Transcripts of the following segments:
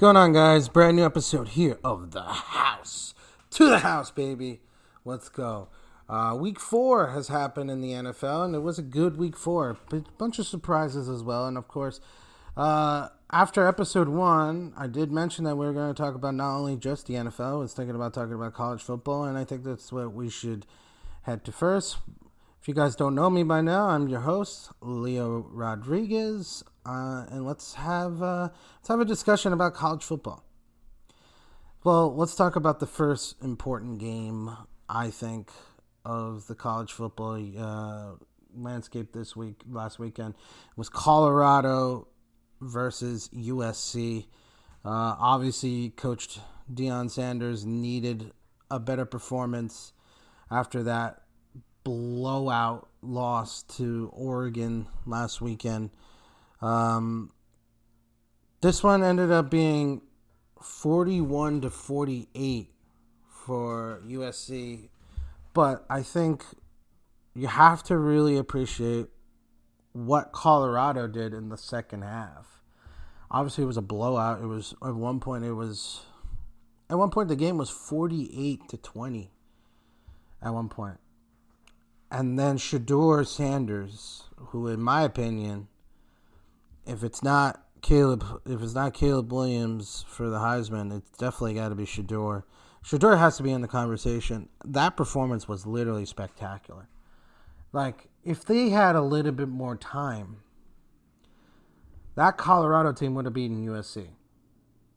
going on, guys? Brand new episode here of The House. To the house, baby. Let's go. Week 4 has happened in the NFL, and it was a good week 4. A bunch of surprises as well. And, of course, after episode 1, I did mention that we were going to talk about not only just the NFL. I was thinking about talking about college football, and I think that's what we should head to first. If you guys don't know me by now, I'm your host, Leo Rodriguez, and let's have a discussion about college football. Well, let's talk about the first important game, I think, of the college football landscape last weekend. It was Colorado versus USC. Obviously, Coach Deion Sanders needed a better performance after that blowout loss to Oregon last weekend. This one ended up being 41-48 for USC, but I think you have to really appreciate what Colorado did in the second half. Obviously, it was a blowout. It was at one point the game was 48-20 at one point. And then Shedeur Sanders, who, in my opinion, if it's not Caleb Williams for the Heisman, it's definitely got to be Shedeur. Shedeur has to be in the conversation. That performance was literally spectacular. Like, if they had a little bit more time, that Colorado team would have beaten USC.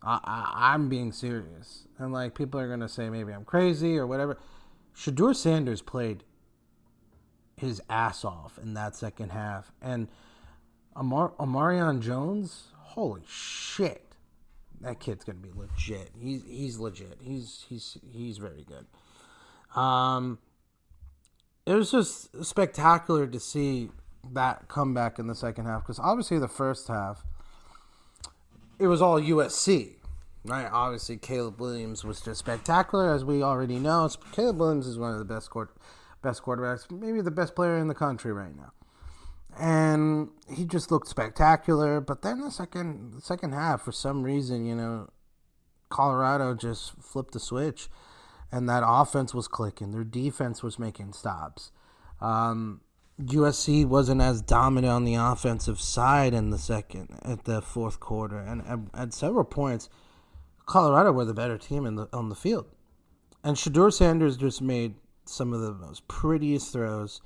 I'm being serious. And, like, people are going to say maybe I'm crazy or whatever. Shedeur Sanders played his ass off in that second half. And Amarion Jones, holy shit. That kid's going to be legit. He's legit. He's very good. It was just spectacular to see that comeback in the second half, because obviously the first half, it was all USC, right? Obviously Caleb Williams was just spectacular, as we already know. Caleb Williams is one of the best quarterbacks, maybe the best player in the country right now. And he just looked spectacular. But then the second half, for some reason, Colorado just flipped the switch, and that offense was clicking. Their defense was making stops. USC wasn't as dominant on the offensive side at the fourth quarter, and at several points, Colorado were the better team on the field. And Shedeur Sanders just made some of the most prettiest throws,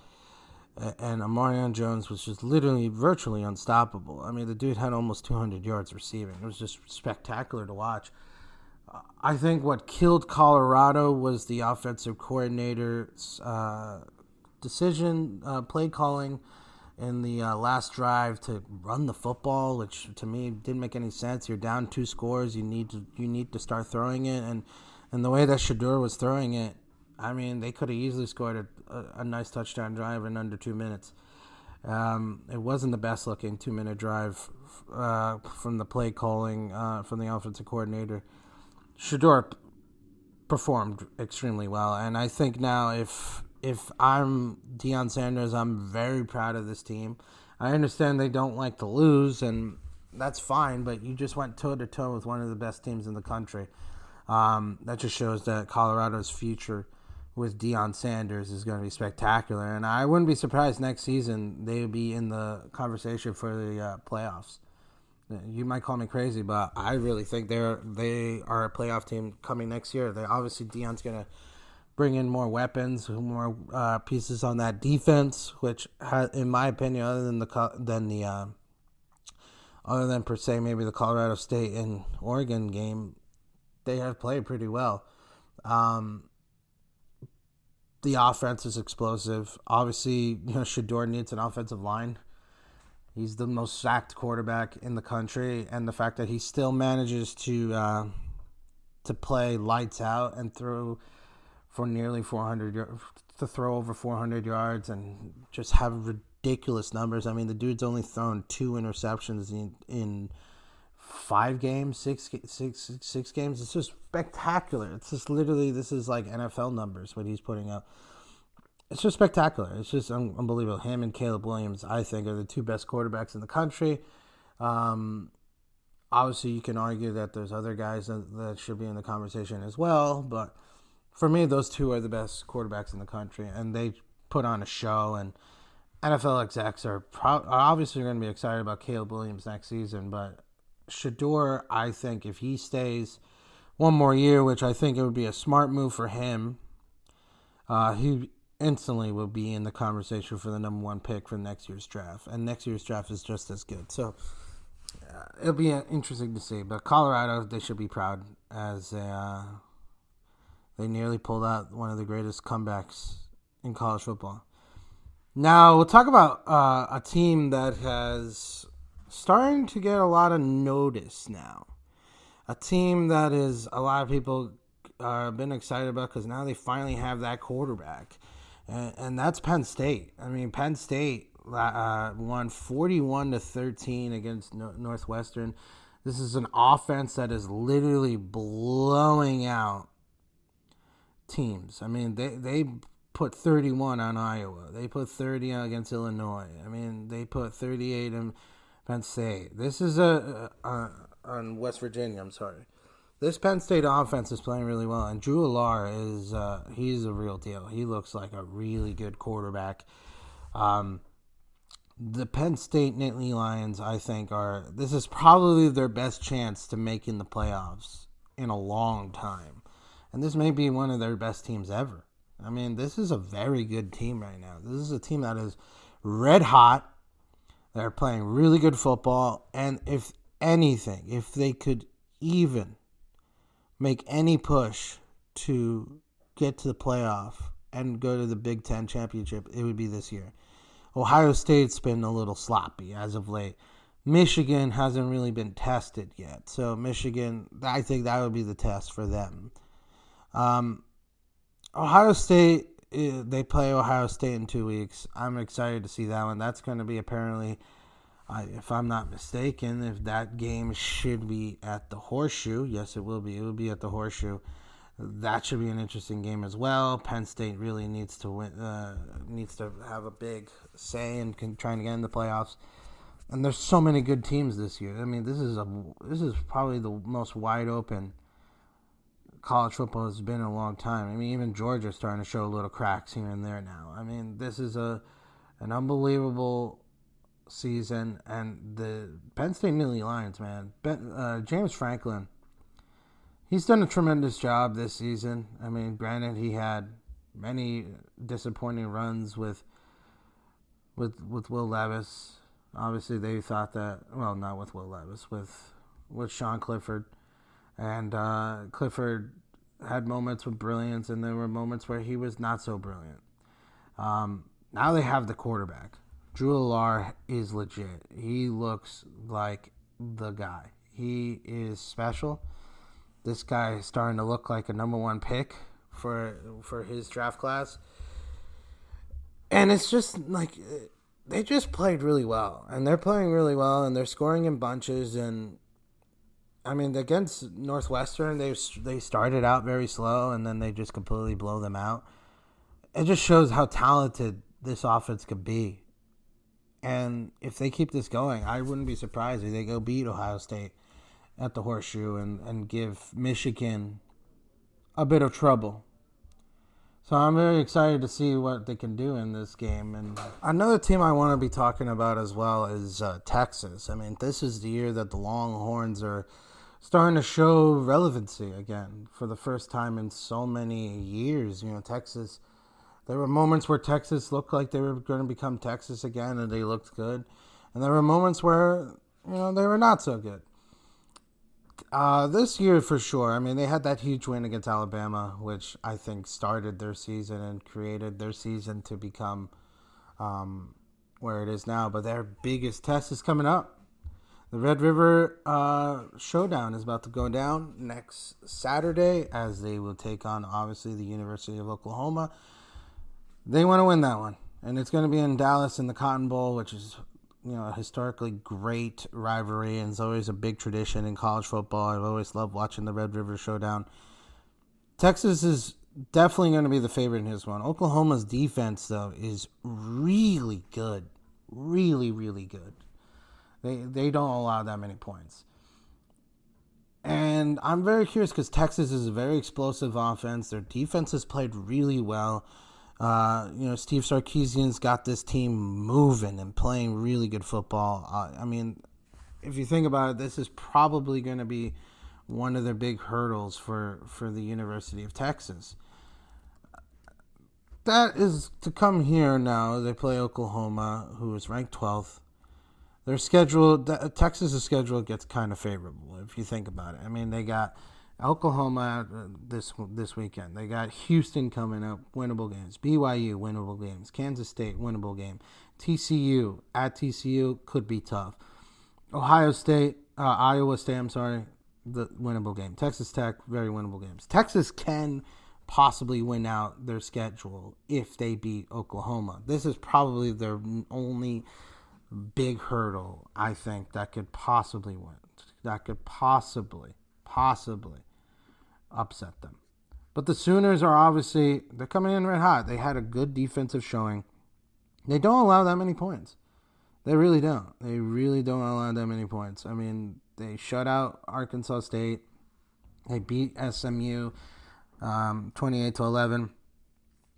and Amarion Jones was just literally virtually unstoppable. I mean, the dude had almost 200 yards receiving. It was just spectacular to watch. I think what killed Colorado was the offensive coordinator's decision, play calling in the last drive to run the football, which to me didn't make any sense. You're down 2 scores. You need to start throwing it, and the way that Shedeur was throwing it, I mean, they could have easily scored a nice touchdown drive in under 2 minutes. It wasn't the best-looking 2-minute drive from the play calling from the offensive coordinator. Shedeur performed extremely well, and I think now if I'm Deion Sanders, I'm very proud of this team. I understand they don't like to lose, and that's fine, but you just went toe-to-toe with one of the best teams in the country. That just shows that Colorado's future with Deion Sanders is going to be spectacular, and I wouldn't be surprised next season they would be in the conversation for the playoffs. You might call me crazy, but I really think they are a playoff team coming next year. Obviously Deion's going to bring in more weapons, more pieces on that defense, which, in my opinion, other than per se maybe the Colorado State and Oregon game, they have played pretty well. The offense is explosive. Obviously, Shedeur needs an offensive line. He's the most sacked quarterback in the country, and the fact that he still manages to play lights out and throw for nearly 400 yards, to throw over 400 yards, and just have ridiculous numbers. I mean, the dude's only thrown 2 interceptions in 5 games, six games. It's just spectacular. It's just literally, this is like NFL numbers, what he's putting up. It's just spectacular. It's just unbelievable. Him and Caleb Williams, I think, are the 2 best quarterbacks in the country. Obviously, you can argue that there's other guys that should be in the conversation as well, but for me, those two are the best quarterbacks in the country, and they put on a show. And NFL execs are obviously going to be excited about Caleb Williams next season, but Shador, I think if he stays one more year, which I think it would be a smart move for him, he instantly will be in the conversation for the number one pick for next year's draft. And next year's draft is just as good. So it'll be interesting to see. But Colorado, they should be proud as they nearly pulled out one of the greatest comebacks in college football. Now, we'll talk about a team that has starting to get a lot of notice now. A team that is a lot of people been excited about because now they finally have that quarterback. And that's Penn State. I mean, Penn State won 41-13 against Northwestern. This is an offense that is literally blowing out teams. I mean, they put 31 on Iowa. They put 30 against Illinois. I mean, they put 38 in Penn State. This is on West Virginia, I'm sorry. This Penn State offense is playing really well, and Drew Allar is he's a real deal. He looks like a really good quarterback. The Penn State Nittany Lions, I think, this is probably their best chance to make in the playoffs in a long time. And this may be one of their best teams ever. I mean, this is a very good team right now. This is a team that is red hot. They're playing really good football, and if anything, if they could even make any push to get to the playoff and go to the Big Ten championship, it would be this year. Ohio State's been a little sloppy as of late. Michigan hasn't really been tested yet. So Michigan, I think that would be the test for them. Ohio State, they play Ohio State in 2 weeks. I'm excited to see that one. That's going to be apparently, if I'm not mistaken, if that game should be at the Horseshoe. Yes, it will be. It will be at the Horseshoe. That should be an interesting game as well. Penn State really needs to win, needs to have a big say in trying to get in the playoffs. And there's so many good teams this year. I mean, this is probably the most wide open college football has been in a long time. I mean, even Georgia's starting to show little cracks here and there now. I mean, this is an unbelievable season, and the Penn State Nittany Lions, man. James Franklin, he's done a tremendous job this season. I mean, granted, he had many disappointing runs with Will Levis. Obviously, they thought that, well, not with Will Levis, with Sean Clifford. And Clifford had moments with brilliance, and there were moments where he was not so brilliant. Now they have the quarterback. Drew Allar is legit. He looks like the guy. He is special. This guy is starting to look like a number one pick for his draft class. And it's just like they just played really well. And they're playing really well, and they're scoring in bunches. And I mean, against Northwestern, they started out very slow, and then they just completely blow them out. It just shows how talented this offense could be. And if they keep this going, I wouldn't be surprised if they go beat Ohio State at the Horseshoe and give Michigan a bit of trouble. So I'm very excited to see what they can do in this game. And another team I want to be talking about as well is Texas. I mean, this is the year that the Longhorns are starting to show relevancy again for the first time in so many years. You know, Texas, there were moments where Texas looked like they were going to become Texas again, and they looked good. And there were moments where, you know, they were not so good. This year, for sure, I mean, they had that huge win against Alabama, which I think started their season and created their season to become where it is now. But their biggest test is coming up. The Red River Showdown is about to go down next Saturday, as they will take on, obviously, the University of Oklahoma. They want to win that one. And it's going to be in Dallas in the Cotton Bowl, which is, you know, a historically great rivalry, and it's always a big tradition in college football. I've always loved watching the Red River Showdown. Texas is definitely going to be the favorite in this one. Oklahoma's defense, though, is really good. Really, really good. They don't allow that many points. And I'm very curious because Texas is a very explosive offense. Their defense has played really well. Steve Sarkisian's got this team moving and playing really good football. If you think about it, this is probably going to be one of the big hurdles for the University of Texas. That is to come here now. They play Oklahoma, who is ranked 12th. Their schedule, Texas' schedule gets kind of favorable if you think about it. I mean, they got Oklahoma this weekend. They got Houston coming up, winnable games. BYU, winnable games. Kansas State, winnable game. TCU, at TCU, could be tough. Iowa State, the winnable game. Texas Tech, very winnable games. Texas can possibly win out their schedule if they beat Oklahoma. This is probably their only big hurdle, I think, that could possibly win. That could possibly upset them. But the Sooners are obviously, they're coming in red hot. They had a good defensive showing. They don't allow that many points. They really don't. They really don't allow that many points. I mean, they shut out Arkansas State. They beat SMU 28-11.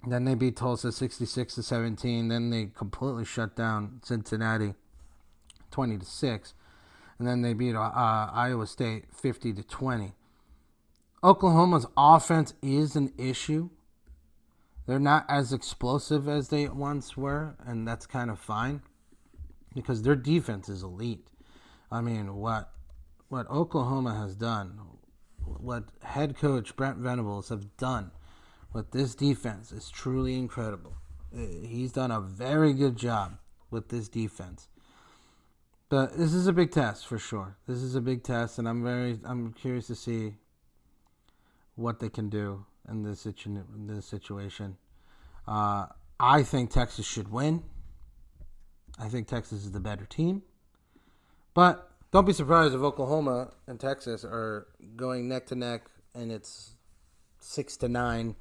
Then they beat Tulsa 66-17. Then they completely shut down Cincinnati 20-6. And then they beat Iowa State 50-20. Oklahoma's offense is an issue. They're not as explosive as they once were, and that's kind of fine because their defense is elite. I mean, what Oklahoma has done, what head coach Brent Venables have done with this defense is truly incredible. He's done a very good job with this defense. But this is a big test for sure. This is a big test, and I'm curious to see what they can do in this situation. I think Texas should win. I think Texas is the better team. But don't be surprised if Oklahoma and Texas are going neck to neck and it's 6-9,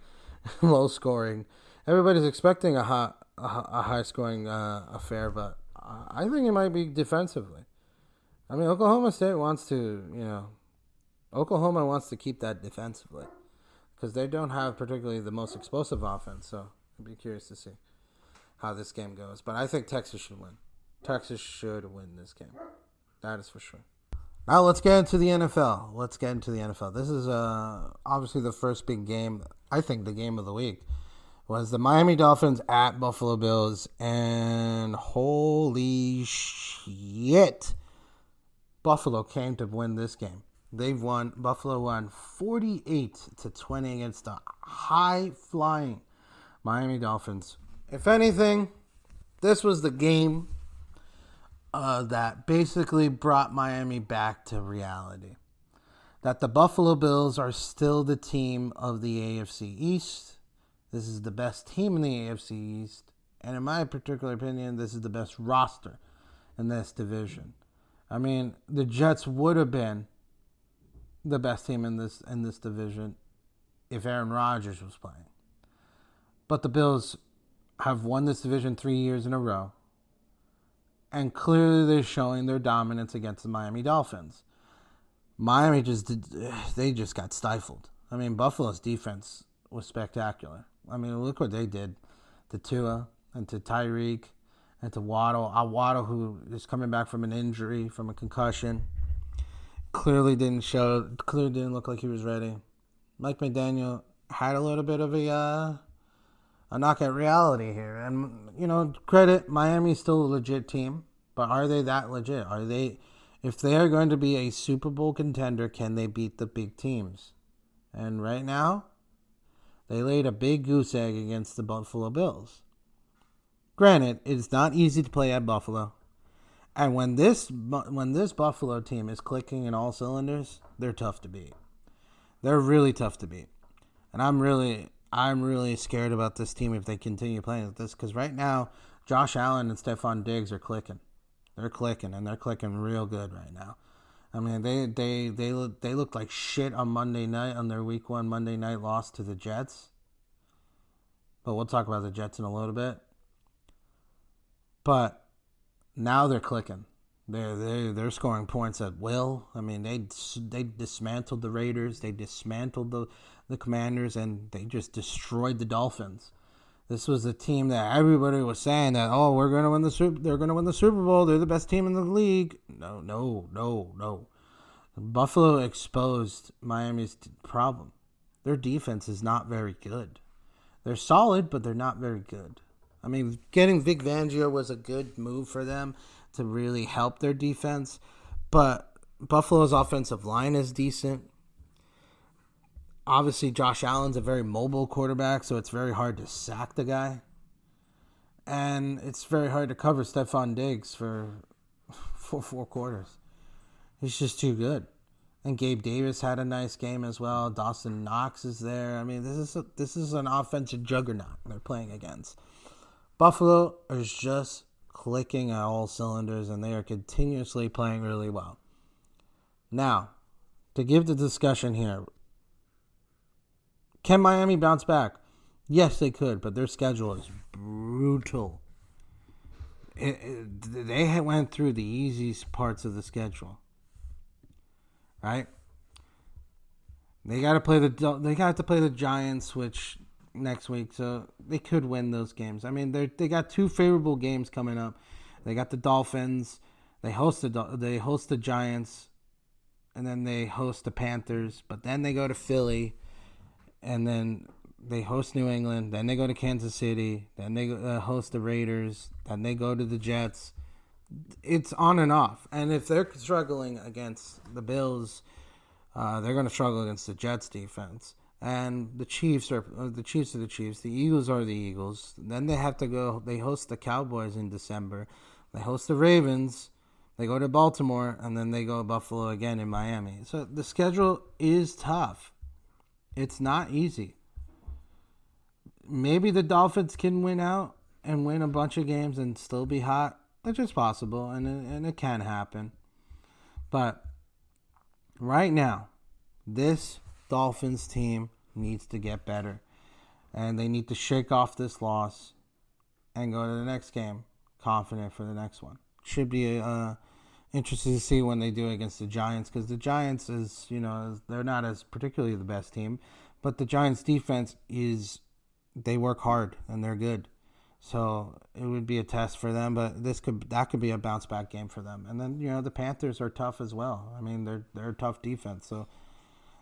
low scoring. Everybody's expecting a high scoring affair, but I think it might be defensively. I mean, Oklahoma wants to keep that defensively because they don't have particularly the most explosive offense. So I'd be curious to see how this game goes. But I think Texas should win. Texas should win this game. That is for sure. Now let's get into the NFL. This is obviously the first big game. I think the game of the week was the Miami Dolphins at Buffalo Bills. And holy shit, Buffalo came to win this game. Buffalo won 48-20 against the high-flying Miami Dolphins. If anything, this was the game that basically brought Miami back to reality. That the Buffalo Bills are still the team of the AFC East. This is the best team in the AFC East. And in my particular opinion, this is the best roster in this division. I mean, the Jets would have been the best team in this division if Aaron Rodgers was playing. But the Bills have won this division 3 years in a row. And clearly they're showing their dominance against the Miami Dolphins. Miami just got stifled. I mean, Buffalo's defense was spectacular. I mean, look what they did to Tua and to Tyreek and to Waddle. Waddle, who is coming back from an injury, from a concussion, clearly didn't look like he was ready. Mike McDaniel had a little bit of a knock at reality here. And, credit, Miami's still a legit team, but are they that legit? If they are going to be a Super Bowl contender, can they beat the big teams? And right now, they laid a big goose egg against the Buffalo Bills. Granted, it's not easy to play at Buffalo. And when this Buffalo team is clicking in all cylinders, they're tough to beat. They're really tough to beat. And I'm really scared about this team if they continue playing like this. Because right now, Josh Allen and Stephon Diggs are clicking. They're clicking, and they're clicking real good right now. I mean, they looked like shit on Monday night, on their Week 1 Monday night loss to the Jets. But we'll talk about the Jets in a little bit. But now they're clicking. They're scoring points at will. I mean, they dismantled the Raiders, they dismantled the Commanders, and they just destroyed the Dolphins. This was a team that everybody was saying that, oh, they're gonna win the Super Bowl. They're the best team in the league. No, no, no, no. Buffalo exposed Miami's problem. Their defense is not very good. They're solid, but they're not very good. I mean, getting Vic Fangio was a good move for them to really help their defense, but Buffalo's offensive line is decent. Obviously, Josh Allen's a very mobile quarterback, so it's very hard to sack the guy. And it's very hard to cover Stephon Diggs for 4 quarters. He's just too good. And Gabe Davis had a nice game as well. Dawson Knox is there. I mean, this is an offensive juggernaut they're playing against. Buffalo is just clicking at all cylinders, and they are continuously playing really well. Now, to give the discussion here, can Miami bounce back? Yes, they could, but their schedule is brutal. They went through the easiest parts of the schedule, right? They got to play the Giants, which next week, so they could win those games. I mean, they got 2 favorable games coming up. They got the Dolphins. They host the Giants, and then they host the Panthers. But then they go to Philly, and then they host New England. Then they go to Kansas City. Then they host the Raiders. Then they go to the Jets. It's on and off. And if they're struggling against the Bills, they're going to struggle against the Jets defense. And the Chiefs are the Chiefs. The Eagles are the Eagles. Then they have to go. They host the Cowboys in December. They host the Ravens. They go to Baltimore, and then they go to Buffalo again in Miami. So the schedule is tough. It's not easy. Maybe the Dolphins can win out and win a bunch of games and still be hot. That's just possible, and it can happen. But right now, this Dolphins team needs to get better, and they need to shake off this loss and go to the next game confident for the next one. Should be interesting to see when they do against the Giants, because the Giants they're not as particularly the best team, but the Giants defense they work hard and they're good. So it would be a test for them, but that could be a bounce back game for them. And then the Panthers are tough as well. I mean, they're a tough defense. So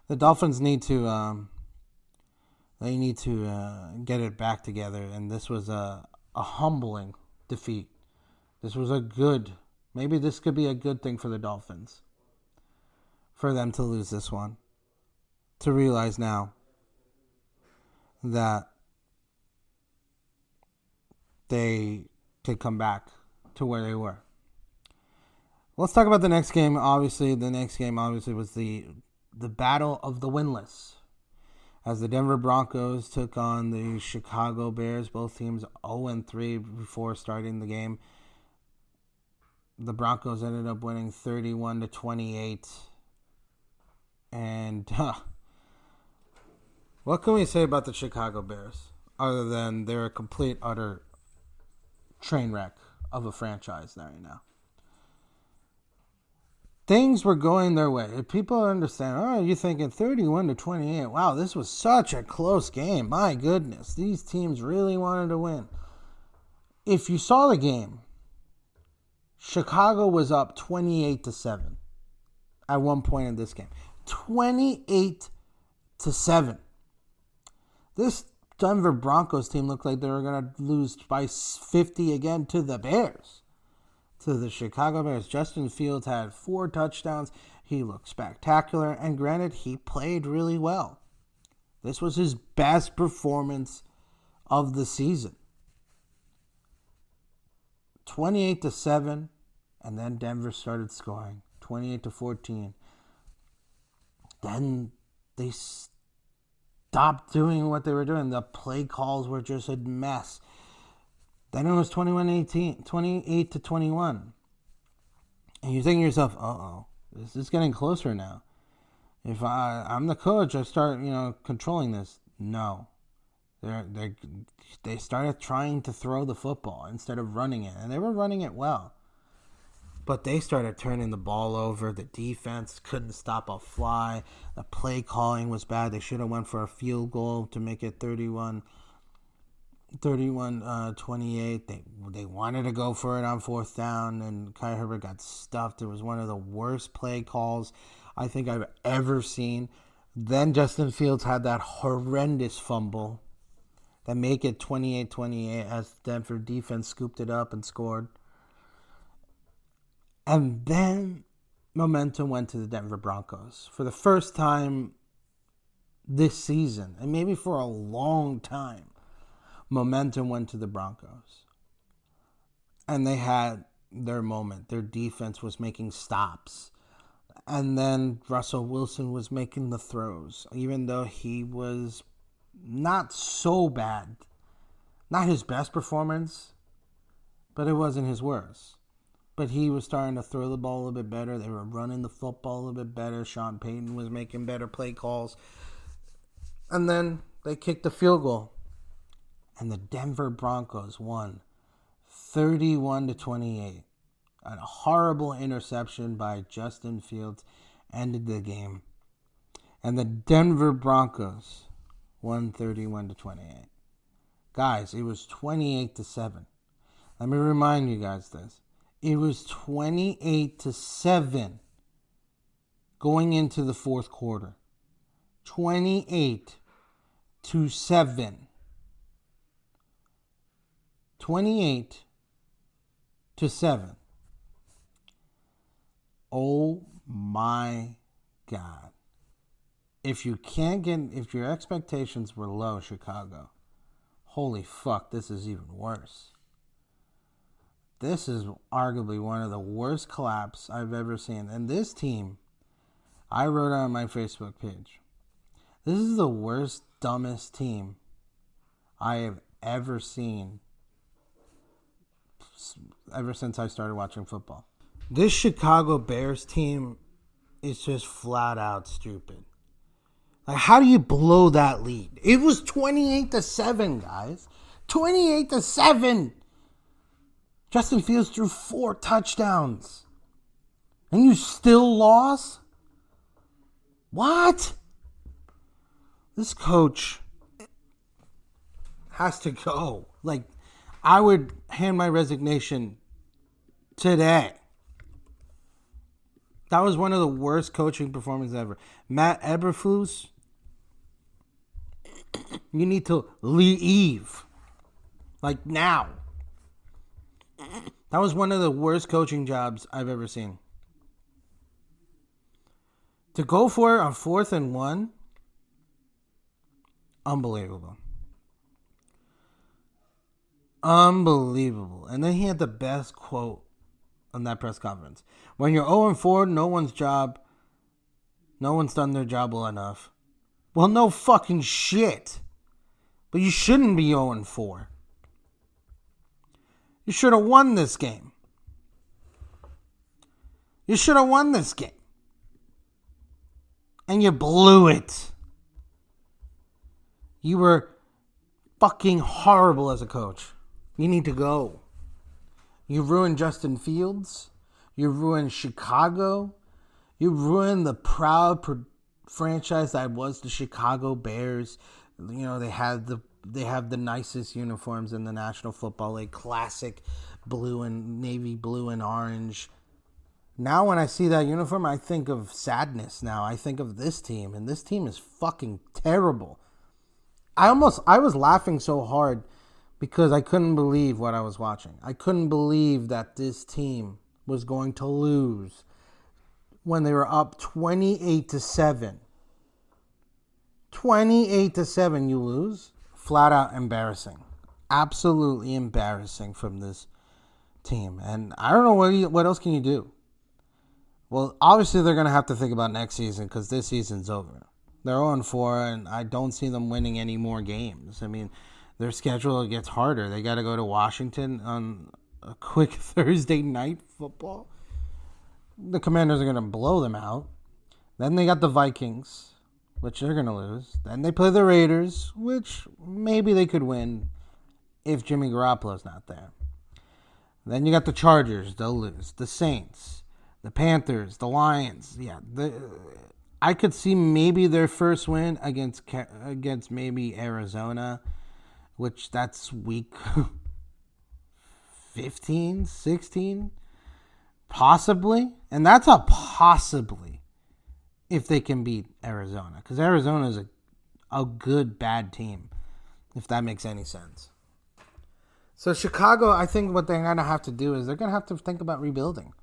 the Dolphins need to get it back together. And this was a humbling defeat. This was maybe this could be a good thing for the Dolphins, for them to lose this one, to realize now that they could come back to where they were. Let's talk about the next game. Obviously, the next game was the battle of the winless, as the Denver Broncos took on the Chicago Bears. Both teams 0-3 before starting the game. The Broncos ended up winning 31-28. And what can we say about the Chicago Bears other than they're a complete, utter train wreck of a franchise right now? Things were going their way. If people understand, you're thinking 31-28. Wow, this was such a close game. My goodness, these teams really wanted to win. If you saw the game, Chicago was up 28-7 at one point in this game. 28-7. This Denver Broncos team looked like they were going to lose by 50 again to the Bears. To the Chicago Bears. Justin Fields had 4 touchdowns. He looked spectacular. And granted, he played really well. This was his best performance of the season. 28-7. And then Denver started scoring. 28-14. Then they stopped doing what they were doing. The play calls were just a mess. Then it was 28-21. And you're thinking to yourself, this is getting closer now. If I'm the coach, I start, controlling this. No. They started trying to throw the football instead of running it. And they were running it well. But they started turning the ball over. The defense couldn't stop a fly. The play calling was bad. They should have went for a field goal to make it 28. They wanted to go for it on fourth down, and Kai Herbert got stuffed. It was one of the worst play calls I think I've ever seen. Then Justin Fields had that horrendous fumble that make it 28-28 as Denver defense scooped it up and scored. And then momentum went to the Denver Broncos. For the first time this season, and maybe for a long time, momentum went to the Broncos. And they had their moment. Their defense was making stops. And then Russell Wilson was making the throws, even though he was not so bad. Not his best performance, but it wasn't his worst. But he was starting to throw the ball a little bit better. They were running the football a little bit better. Sean Payton was making better play calls. And then they kicked the field goal. And the Denver Broncos won 31-28. A horrible interception by Justin Fields ended the game. And the Denver Broncos won 31-28. Guys, it was 28-7. Let me remind you guys this. It was 28-7 going into the fourth quarter. 28-7. 28-7. Oh my God. If your expectations were low, Chicago, holy fuck, this is even worse. This is arguably one of the worst collapses I've ever seen. And this team, I wrote on my Facebook page, this is the worst, dumbest team I have ever seen ever since I started watching football. This Chicago Bears team is just flat out stupid. Like, how do you blow that lead? It was 28-7, guys. 28-7. Justin Fields threw 4 touchdowns. And you still lost? What? This coach has to go. Like, I would hand my resignation today. That was one of the worst coaching performances ever. Matt Eberflus, you need to leave. Like, now. That was one of the worst coaching jobs I've ever seen. To go for it on 4th and 1, unbelievable. Unbelievable. And then he had the best quote on that press conference. When you're 0-4, no one's done their job well enough. Well, no fucking shit. But you shouldn't be 0-4. You should have won this game. You should have won this game. And you blew it. You were fucking horrible as a coach. You need to go. You ruined Justin Fields. You ruined Chicago. You ruined the proud franchise that was the Chicago Bears. You know, they have the nicest uniforms in the National Football League. Classic blue and navy blue and orange. Now when I see that uniform, I think of sadness now. I think of this team, and this team is fucking terrible. I was laughing so hard because I couldn't believe what I was watching. I couldn't believe that this team was going to lose when they were up 28-7. 28-7, you lose. Flat out embarrassing. Absolutely embarrassing from this team. And I don't know what else can you do. Well, obviously they're going to have to think about next season because this season's over. They're 0-4, and I don't see them winning any more games. I mean, their schedule gets harder. They got to go to Washington on a quick Thursday night football. The Commanders are going to blow them out. Then they got the Vikings, which they're going to lose. Then they play the Raiders, which maybe they could win if Jimmy Garoppolo's not there. Then you got the Chargers, they'll lose. The Saints, the Panthers, the Lions. Yeah, I could see maybe their first win against maybe Arizona, which that's week 15, 16, possibly. And that's a possibly if they can beat Arizona. Because Arizona is a good, bad team, if that makes any sense. So Chicago, I think what they're going to have to do is they're going to have to think about rebuilding.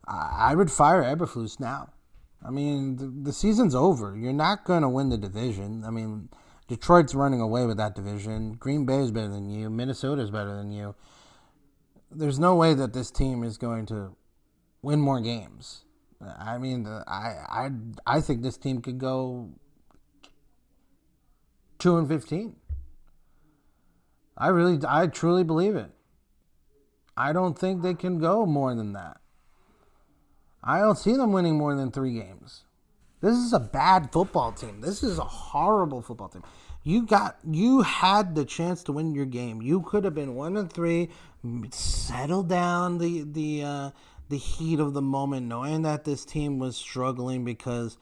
I would fire Eberflus now. I mean, the season's over. You're not going to win the division. I mean, Detroit's running away with that division. Green Bay is better than you. Minnesota's better than you. There's no way that this team is going to win more games. I mean, I think this team could go 2-15. I truly believe it. I don't think they can go more than that. I don't see them winning more than 3 games. This is a bad football team. This is a horrible football team. You had the chance to win your game. You could have been 1-3, settle down the heat of the moment, knowing that this team was struggling because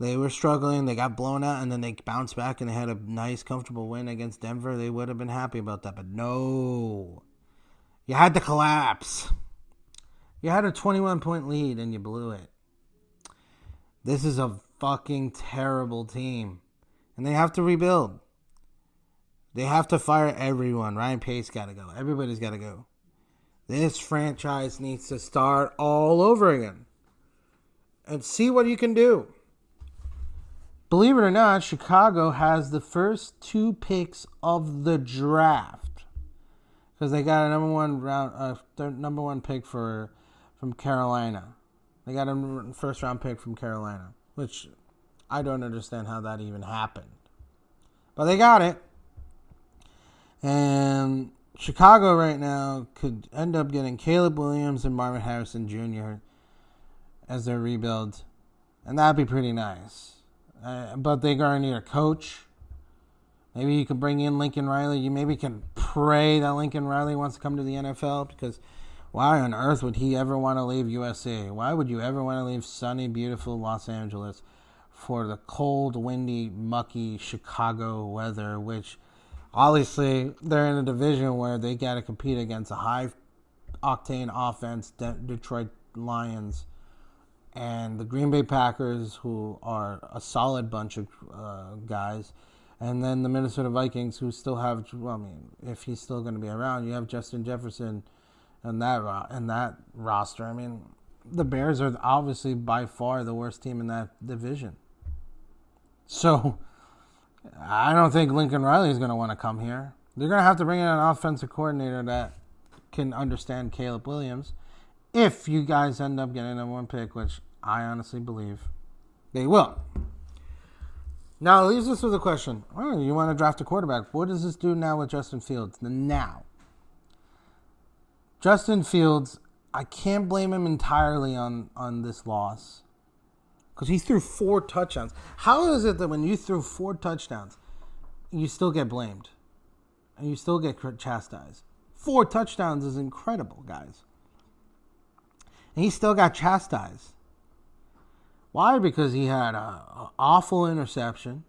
they were struggling. They got blown out, and then they bounced back and they had a nice, comfortable win against Denver. They would have been happy about that, but no, you had to collapse. You had a 21-point lead and you blew it. This is a fucking terrible team. And they have to rebuild. They have to fire everyone. Ryan Pace got to go. Everybody's got to go. This franchise needs to start all over again. And see what you can do. Believe it or not, Chicago has the first 2 picks of the draft. Because they got a number one pick from Carolina. They got a first round pick from Carolina, which I don't understand how that even happened. But they got it. And Chicago right now could end up getting Caleb Williams and Marvin Harrison Jr. as their rebuild. And that'd be pretty nice. But they're going to need a coach. Maybe you can bring in Lincoln Riley. You maybe can pray that Lincoln Riley wants to come to the NFL, because why on earth would he ever want to leave USC? Why would you ever want to leave sunny, beautiful Los Angeles for the cold, windy, mucky Chicago weather, which obviously they're in a division where they got to compete against a high-octane offense, Detroit Lions, and the Green Bay Packers, who are a solid bunch of guys, and then the Minnesota Vikings, who still have, well, I mean, if he's still going to be around, you have Justin Jefferson and that roster. I mean, the Bears are obviously by far the worst team in that division. So I don't think Lincoln Riley is going to want to come here. They're going to have to bring in an offensive coordinator that can understand Caleb Williams. If you guys end up getting a 1 pick, which I honestly believe they will. Now, it leaves us with a question. Oh, you want to draft a quarterback. What does this do now with Justin Fields? Now, Justin Fields, I can't blame him entirely on this loss, because he threw 4 touchdowns. How is it that when you threw 4 touchdowns, you still get blamed and you still get chastised? 4 touchdowns is incredible, guys. And he still got chastised. Why? Because he had an awful interception.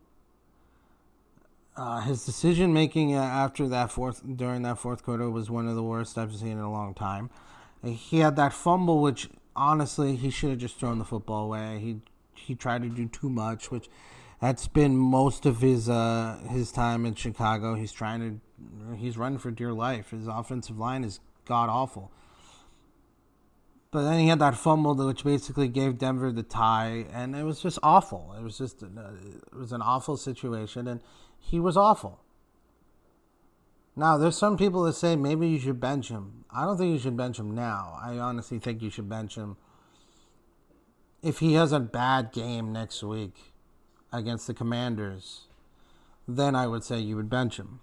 His decision making during that fourth quarter was one of the worst I've seen in a long time. He had that fumble, which honestly he should have just thrown the football away. He tried to do too much, which that's been most of his time in Chicago. He's running for dear life. His offensive line is god awful. But then he had that fumble, which basically gave Denver the tie, and it was just awful. It was an awful situation, and he was awful. Now, there's some people that say maybe you should bench him. I don't think you should bench him now. I honestly think you should bench him if he has a bad game next week against the Commanders. Then I would say you would bench him.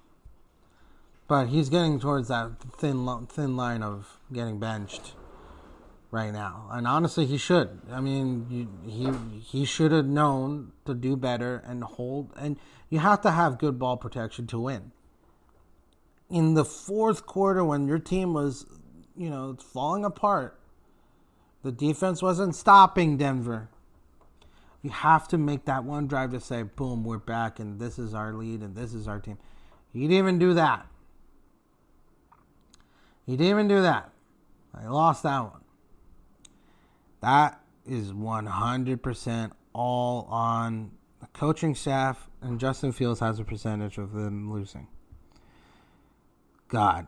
But he's getting towards that thin line of getting benched right now, and honestly, he should. I mean, he should have known to do better and hold. And you have to have good ball protection to win. In the fourth quarter, when your team was it's falling apart. The defense wasn't stopping Denver. You have to make that one drive to say, boom, we're back, and this is our lead, and this is our team. He didn't even do that. I lost that one. That is 100% all on the coaching staff, and Justin Fields has a percentage of them losing. God,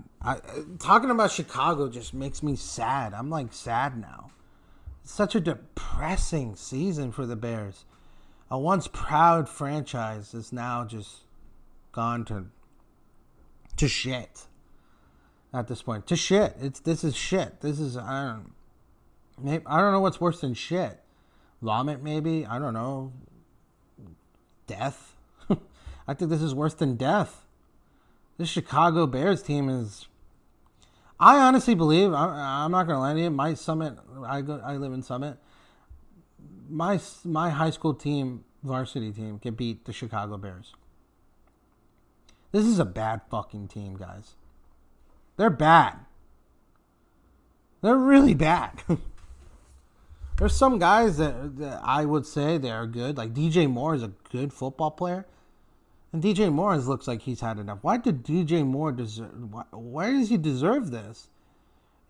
talking about Chicago just makes me sad. I'm like sad now. It's such a depressing season for the Bears. A once proud franchise is now just gone to shit. At this point, to shit. This is shit. This is I don't know what's worse than shit. Vomit, maybe. I don't know. Death. I think this is worse than death. This Chicago Bears team is. I honestly believe. I'm not gonna lie to you. My Summit. I live in Summit. My high school team, varsity team, can beat the Chicago Bears. This is a bad fucking team, guys. They're bad. They're really bad. There's some guys that I would say they are good. Like DJ Moore is a good football player. And DJ Moore looks like he's had enough. Why did DJ Moore deserve... Why does he deserve this?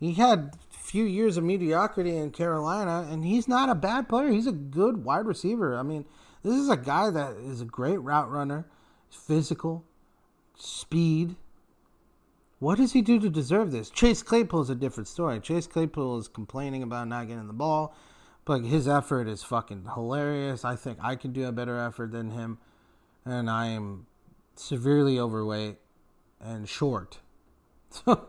He had a few years of mediocrity in Carolina, and he's not a bad player. He's a good wide receiver. I mean, this is a guy that is a great route runner, physical, speed. What does he do to deserve this? Chase Claypool is a different story. Chase Claypool is complaining about not getting the ball, but his effort is fucking hilarious. I think I can do a better effort than him, and I am severely overweight and short. So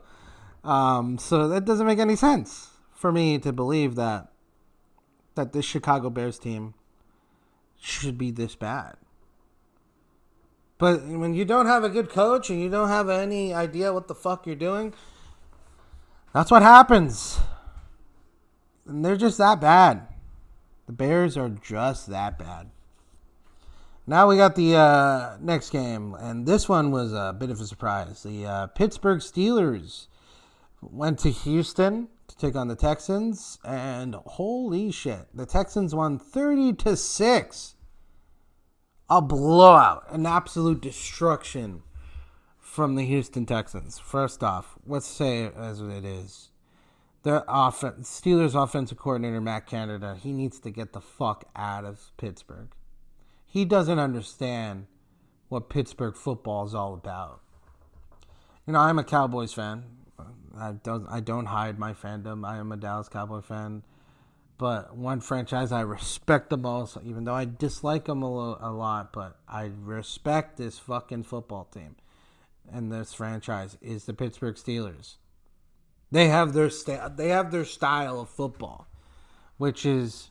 that doesn't make any sense for me to believe that this Chicago Bears team should be this bad. But when you don't have a good coach and you don't have any idea what the fuck you're doing, that's what happens. And they're just that bad. The Bears are just that bad. Now we got the next game, and this one was a bit of a surprise. The Pittsburgh Steelers went to Houston to take on the Texans, and holy shit, the Texans won 30-6. A blowout, an absolute destruction from the Houston Texans. First off, let's say it as it is. The Steelers offensive coordinator, Matt Canada, he needs to get the fuck out of Pittsburgh. He doesn't understand what Pittsburgh football is all about. You know, I'm a Cowboys fan. I don't hide my fandom. I am a Dallas Cowboy fan. But one franchise I respect the most, even though I dislike them a lot, but I respect this fucking football team. And this franchise is the Pittsburgh Steelers. They have their style of football, which is,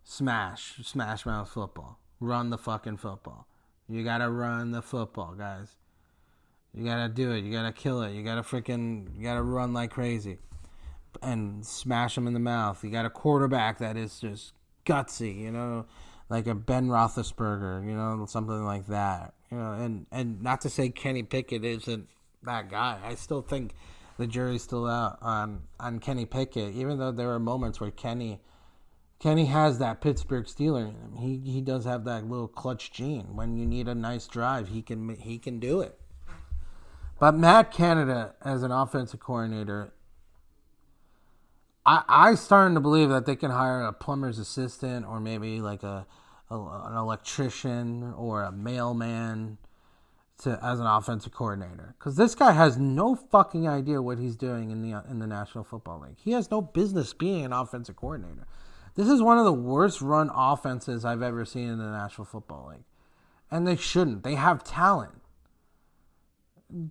smash mouth football. Run the fucking football. You gotta run the football, guys. You gotta do it. You gotta kill it. You gotta run like crazy. And smash them in the mouth. You got a quarterback that is just gutsy, like a Ben Roethlisberger, something like that. And not to say Kenny Pickett isn't that guy. I still think the jury's still out on Kenny Pickett, even though there are moments where Kenny has that Pittsburgh Steeler in him. He does have that little clutch gene. When you need a nice drive, he can do it. But Matt Canada as an offensive coordinator, I starting to believe that they can hire a plumber's assistant or maybe like an electrician or a mailman as an offensive coordinator, because this guy has no fucking idea what he's doing in the National Football League. He has no business being an offensive coordinator. This is one of the worst run offenses I've ever seen in the National Football League, and they shouldn't. They have talent.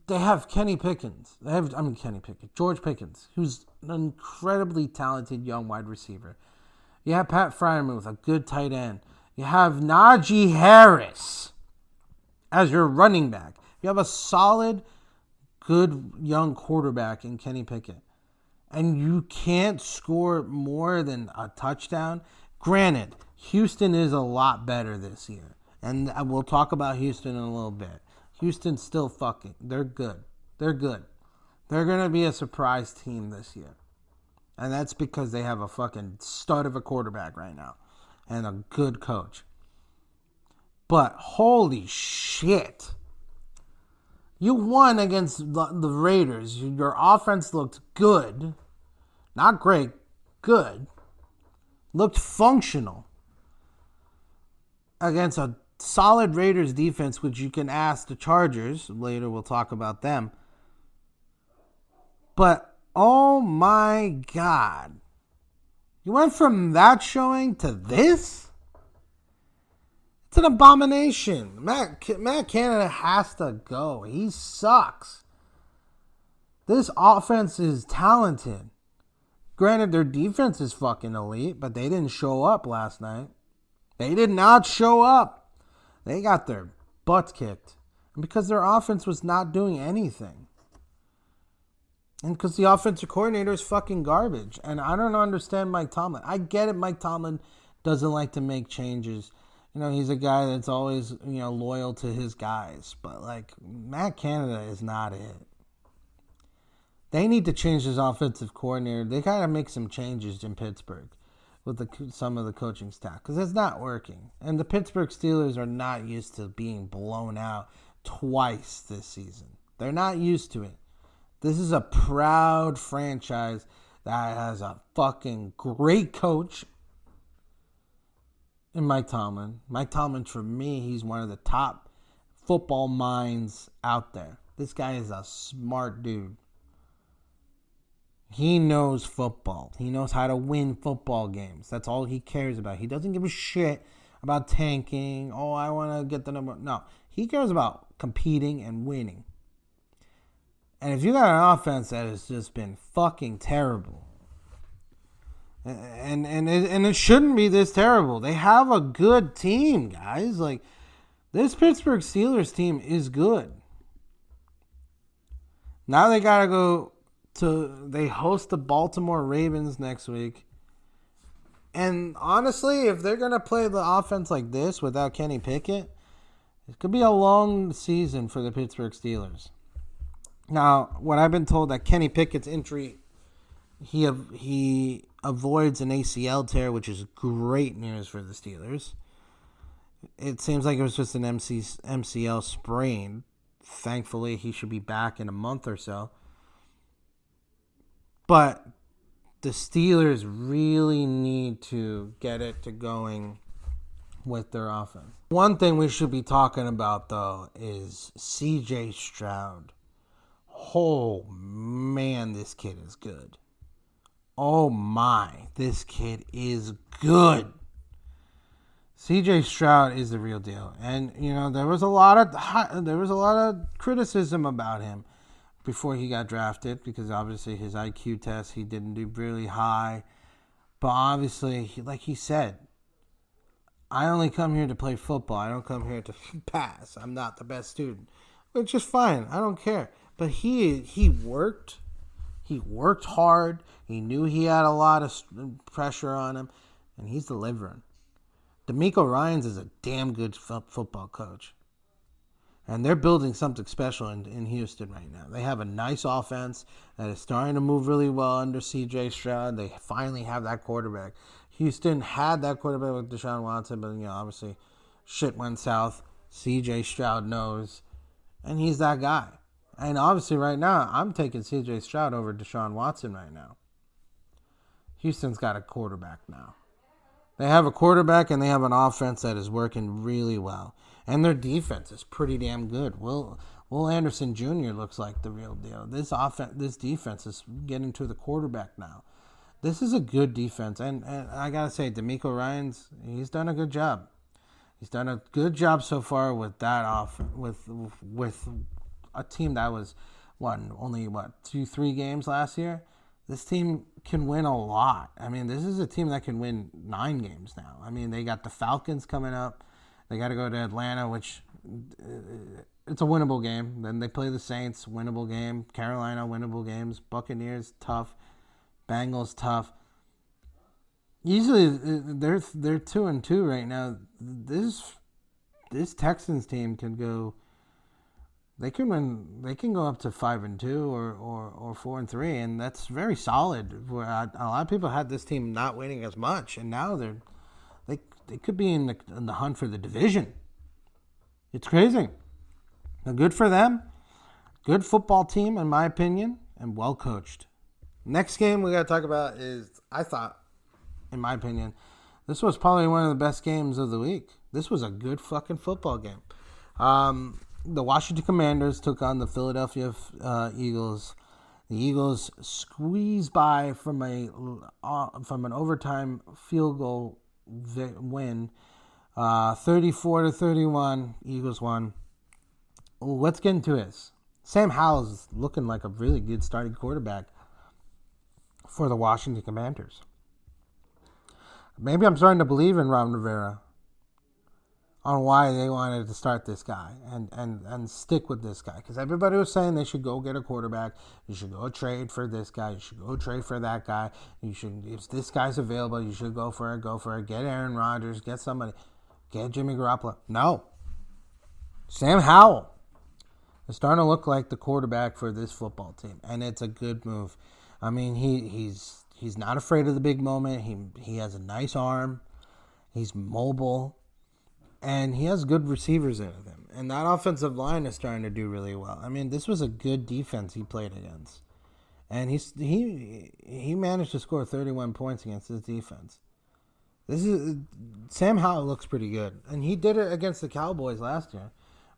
They have George Pickens, who's an incredibly talented young wide receiver. You have Pat Freiermuth, a good tight end. You have Najee Harris as your running back. You have a solid, good young quarterback in Kenny Pickett. And you can't score more than a touchdown. Granted, Houston is a lot better this year. And we'll talk about Houston in a little bit. Houston's still they're good. They're good. They're going to be a surprise team this year. And that's because they have a fucking stud of a quarterback right now. And a good coach. But holy shit. You won against the Raiders. Your offense looked good. Not great. Good. Looked functional. Against a solid Raiders defense, which you can ask the Chargers. Later we'll talk about them. But, oh my God. You went from that showing to this? It's an abomination. Matt Canada has to go. He sucks. This offense is talented. Granted, their defense is fucking elite, but they didn't show up last night. They did not show up. They got their butts kicked. And because their offense was not doing anything. And because the offensive coordinator is fucking garbage. And I don't understand Mike Tomlin. I get it, Mike Tomlin doesn't like to make changes. You know, he's a guy that's always, loyal to his guys. But, Matt Canada is not it. They need to change his offensive coordinator. They got to make some changes in Pittsburgh with some of the coaching staff. Because it's not working. And the Pittsburgh Steelers are not used to being blown out twice this season. They're not used to it. This is a proud franchise that has a fucking great coach in Mike Tomlin. Mike Tomlin, for me, he's one of the top football minds out there. This guy is a smart dude. He knows football. He knows how to win football games. That's all he cares about. He doesn't give a shit about tanking. Oh, I want to get the number. No, he cares about competing and winning. And if you got an offense that has just been fucking terrible, and it shouldn't be this terrible. They have a good team, guys. This Pittsburgh Steelers team is good. Now they got to go they host the Baltimore Ravens next week. And honestly, if they're going to play the offense like this without Kenny Pickett, it could be a long season for the Pittsburgh Steelers. Now, what I've been told that Kenny Pickett's injury, he avoids an ACL tear, which is great news for the Steelers. It seems like it was just an MCL sprain. Thankfully, he should be back in a month or so. But the Steelers really need to get it to going with their offense. One thing we should be talking about, though, is C.J. Stroud. Oh, man, this kid is good. Oh, my, this kid is good. C.J. Stroud is the real deal. And, there was a lot of criticism about him before he got drafted, because obviously his IQ test, he didn't do really high. But obviously, like he said, I only come here to play football. I don't come here to pass. I'm not the best student, which is fine. I don't care. But he worked. He worked hard. He knew he had a lot of pressure on him, and he's delivering. D'Amico Ryans is a damn good football coach. And they're building something special in Houston right now. They have a nice offense that is starting to move really well under C.J. Stroud. They finally have that quarterback. Houston had that quarterback with Deshaun Watson, but obviously shit went south. C.J. Stroud knows, and he's that guy. And obviously right now, I'm taking C.J. Stroud over Deshaun Watson right now. Houston's got a quarterback now. They have a quarterback and they have an offense that is working really well. And their defense is pretty damn good. Will Anderson Jr. looks like the real deal. This defense is getting to the quarterback now. This is a good defense. And I got to say, D'Amico Ryans, he's done a good job. He's done a good job so far with that with a team that was only 2-3 games last year. This team can win a lot. I mean, this is a team that can win 9 games now. I mean, they got the Falcons coming up. They got to go to Atlanta, which it's a winnable game. Then they play the Saints, winnable game. Carolina, winnable games. Buccaneers, tough. Bengals, tough. Usually, they're 2-2 right now. This Texans team can go. they can win. They can go up to 5-2 or 4-3, and that's very solid. Where a lot of people had this team not winning as much, and now they could be in the hunt for the division. It's crazy. Now, good for them. Good football team, in my opinion, and well coached. Next game we got to talk about is, I thought, in my opinion, this was probably one of the best games of the week. This was a good fucking football game. The Washington Commanders took on the Philadelphia Eagles. The Eagles squeezed by from an overtime field goal win, 34-31. Eagles won. Let's get into this. Sam Howell's looking like a really good starting quarterback for the Washington Commanders. Maybe I'm starting to believe in Ron Rivera on why they wanted to start this guy and stick with this guy. Because everybody was saying they should go get a quarterback. You should go trade for this guy. You should go trade for that guy. You should, if this guy's available, you should go for it. Get Aaron Rodgers. Get somebody. Get Jimmy Garoppolo. No. Sam Howell is starting to look like the quarterback for this football team. And it's a good move. I mean, he's not afraid of the big moment. He has a nice arm. He's mobile. And he has good receivers in him. And that offensive line is starting to do really well. I mean, this was a good defense he played against. And he managed to score 31 points against his defense. Sam Howell looks pretty good. And he did it against the Cowboys last year,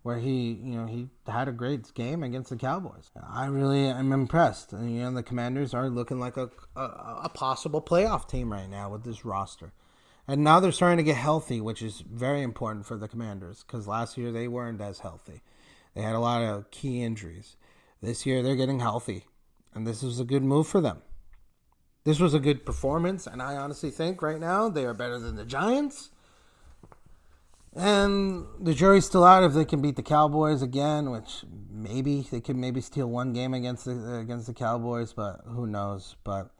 where he had a great game against the Cowboys. I really am impressed. And, the Commanders are looking like a possible playoff team right now with this roster. And now they're starting to get healthy, which is very important for the Commanders, because last year they weren't as healthy. They had a lot of key injuries. This year they're getting healthy, and this is a good move for them. This was a good performance, and I honestly think right now they are better than the Giants. And the jury's still out if they can beat the Cowboys again, which maybe they could steal one game against the Cowboys, but who knows. But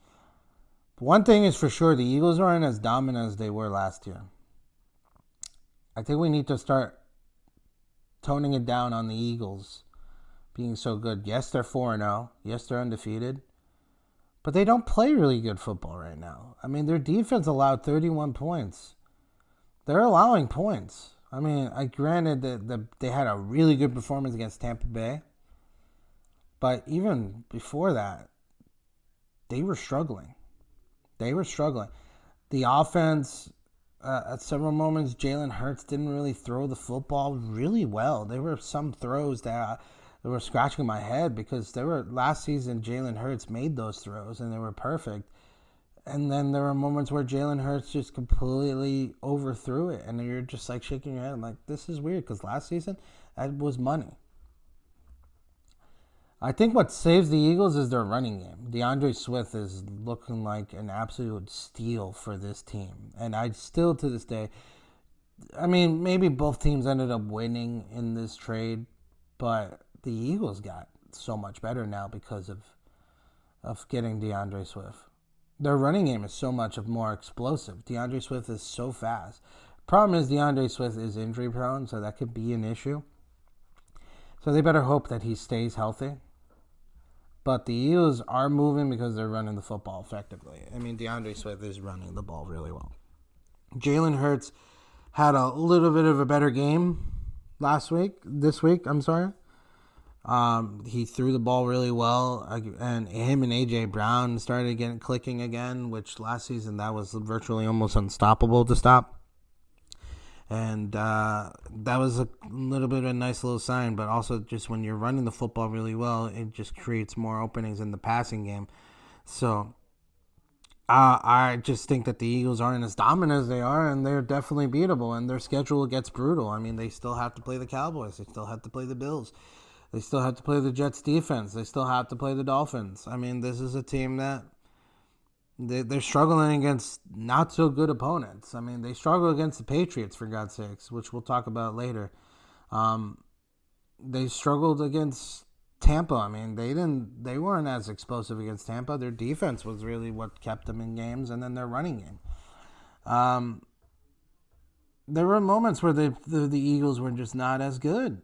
one thing is for sure, the Eagles aren't as dominant as they were last year. I think we need to start toning it down on the Eagles being so good. Yes, they're 4-0. Yes, they're undefeated. But they don't play really good football right now. I mean, their defense allowed 31 points. They're allowing points. I mean, granted that they had a really good performance against Tampa Bay. But even before that, they were struggling. The offense, at several moments, Jalen Hurts didn't really throw the football really well. There were some throws that were scratching my head because last season Jalen Hurts made those throws and they were perfect. And then there were moments where Jalen Hurts just completely overthrew it. And you're just like shaking your head. I'm like, this is weird because last season that was money. I think what saves the Eagles is their running game. DeAndre Swift is looking like an absolute steal for this team. And I still, to this day, I mean, maybe both teams ended up winning in this trade, but the Eagles got so much better now because of getting DeAndre Swift. Their running game is so much more explosive. DeAndre Swift is so fast. Problem is DeAndre Swift is injury prone, so that could be an issue. So they better hope that he stays healthy. But the Eagles are moving because they're running the football effectively. I mean, DeAndre Swift is running the ball really well. Jalen Hurts had a little bit of a better game this week. He threw the ball really well, and him and A.J. Brown started clicking again, which last season that was virtually almost unstoppable to stop. And that was a little bit of a nice little sign, but also just when you're running the football really well, it just creates more openings in the passing game. So I just think that the Eagles aren't as dominant as they are, and they're definitely beatable, and their schedule gets brutal. I mean, they still have to play the Cowboys. They still have to play the Bills. They still have to play the Jets defense. They still have to play the Dolphins. I mean, this is a team that they're struggling against not so good opponents. I mean, they struggle against the Patriots, for God's sakes, which we'll talk about later. They struggled against Tampa. I mean, they weren't as explosive against Tampa. Their defense was really what kept them in games, and then their running game. There were moments where the Eagles were just not as good.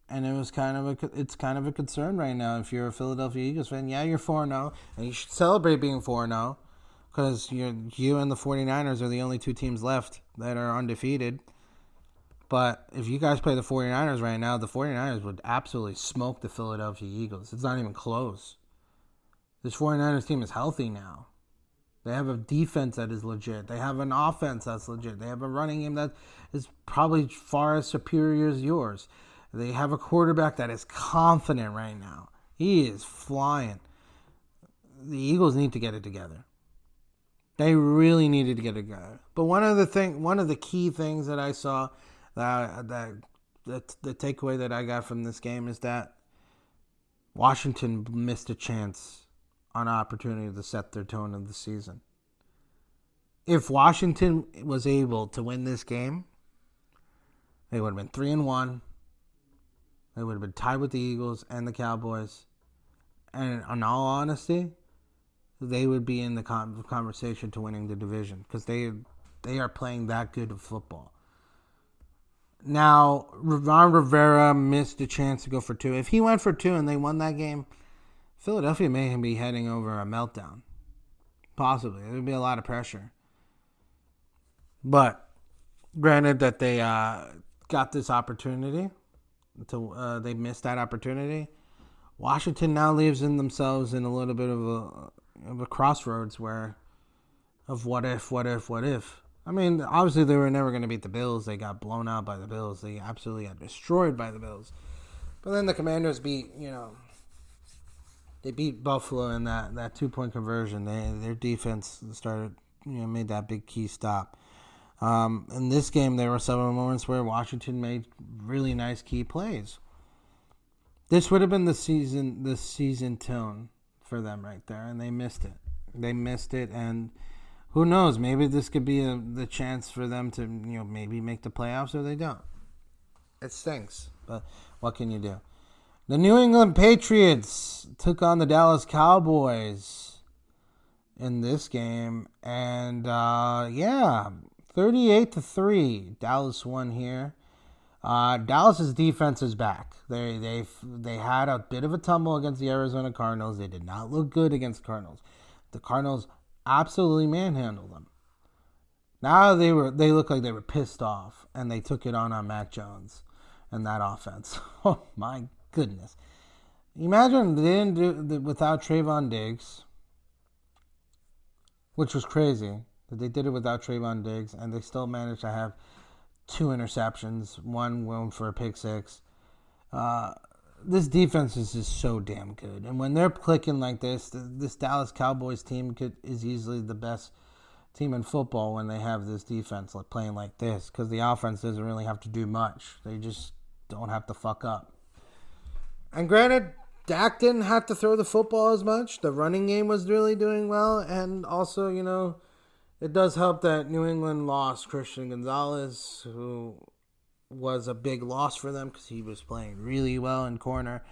And it's kind of a concern right now if you're a Philadelphia Eagles fan. Yeah, you're 4-0, and you should celebrate being 4-0 because you and the 49ers are the only two teams left that are undefeated. But if you guys play the 49ers right now, the 49ers would absolutely smoke the Philadelphia Eagles. It's not even close. This 49ers team is healthy now. They have a defense that is legit. They have an offense that's legit. They have a running game that is probably far as superior as yours. They have a quarterback that is confident right now. He is flying. The Eagles need to get it together. They really needed to get it together. But one of the key things that I saw, the takeaway that I got from this game is that Washington missed a chance on an opportunity to set their tone of the season. If Washington was able to win this game, they would have been 3-1. They would have been tied with the Eagles and the Cowboys. And in all honesty, they would be in the conversation to winning the division because they are playing that good of football. Now, Ron Rivera missed a chance to go for 2. If he went for 2 and they won that game, Philadelphia may be heading over a meltdown. Possibly. There would be a lot of pressure. But granted that they got this opportunity, they missed that opportunity. Washington now leaves themselves in a little bit of a crossroads of what if. I mean, obviously they were never going to beat the Bills. They got blown out by the Bills. They absolutely got destroyed by the Bills. But then the Commanders they beat Buffalo in that 2-point conversion. Their defense made that big key stop. In this game, there were several moments where Washington made really nice key plays. This would have been the season tone for them right there, and they missed it. And who knows? Maybe this could be the chance for them to maybe make the playoffs, or they don't. It stinks, but what can you do? The New England Patriots took on the Dallas Cowboys in this game, and 38-3, Dallas won here. Dallas's defense is back. They had a bit of a tumble against the Arizona Cardinals. They did not look good against the Cardinals. The Cardinals absolutely manhandled them. Now they look like they were pissed off, and they took it on Mac Jones and that offense. Oh my goodness! Imagine they didn't do without Trayvon Diggs, which was crazy. They did it without Trayvon Diggs, and they still managed to have 2 interceptions, one for a pick 6. This defense is just so damn good. And when they're clicking like this Dallas Cowboys team is easily the best team in football when they have this defense playing like this, because the offense doesn't really have to do much. They just don't have to fuck up. And granted, Dak didn't have to throw the football as much. The running game was really doing well, and also, it does help that New England lost Christian Gonzalez, who was a big loss for them because he was playing really well in corner.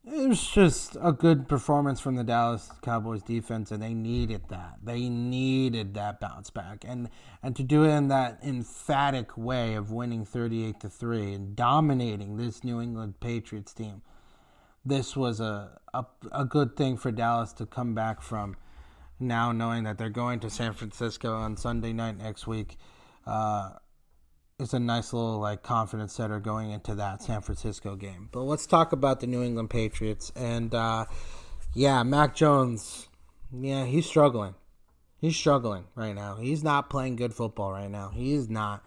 It was just a good performance from the Dallas Cowboys defense, and they needed that. They needed that bounce back. And to do it in that emphatic way of winning 38-3 and dominating this New England Patriots team, this was a good thing for Dallas to come back from. Now knowing that they're going to San Francisco on Sunday night next week, it's a nice little confidence setter going into that San Francisco game. But let's talk about the New England Patriots. And Mac Jones, he's struggling. He's struggling right now. He's not playing good football right now. He is not.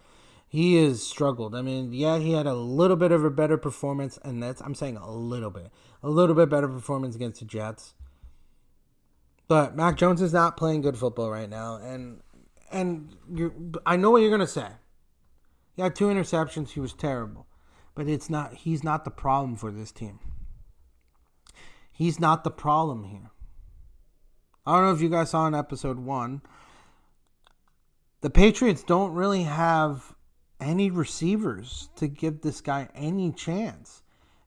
He has struggled. I mean, he had a little bit of a better performance, and I'm saying a little bit better performance against the Jets. But Mac Jones is not playing good football right now, and I know what you're gonna say. He had 2 interceptions. He was terrible, but he's not the problem for this team. He's not the problem here. I don't know if you guys saw in episode 1. The Patriots don't really have any receivers to give this guy any chance.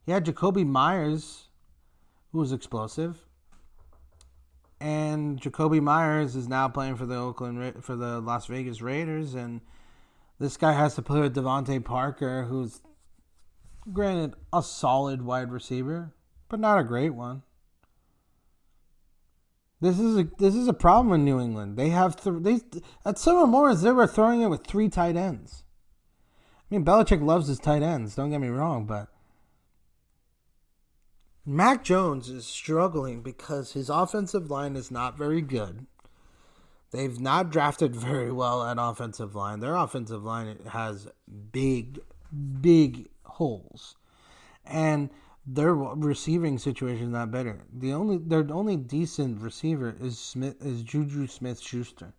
He had Jacoby Myers, who was explosive. And Jacoby Myers is now playing for the Las Vegas Raiders, and this guy has to play with Devontae Parker, who's Granted, a solid wide receiver, but not a great one. This is a problem in New England. They have at several moments they were throwing it with 3 tight ends. I mean, Belichick loves his tight ends. Don't get me wrong, but Mac Jones is struggling because his offensive line is not very good. They've not drafted very well at offensive line. Their offensive line has big holes, and their receiving situation is not better. Their only decent receiver is Juju Smith-Schuster,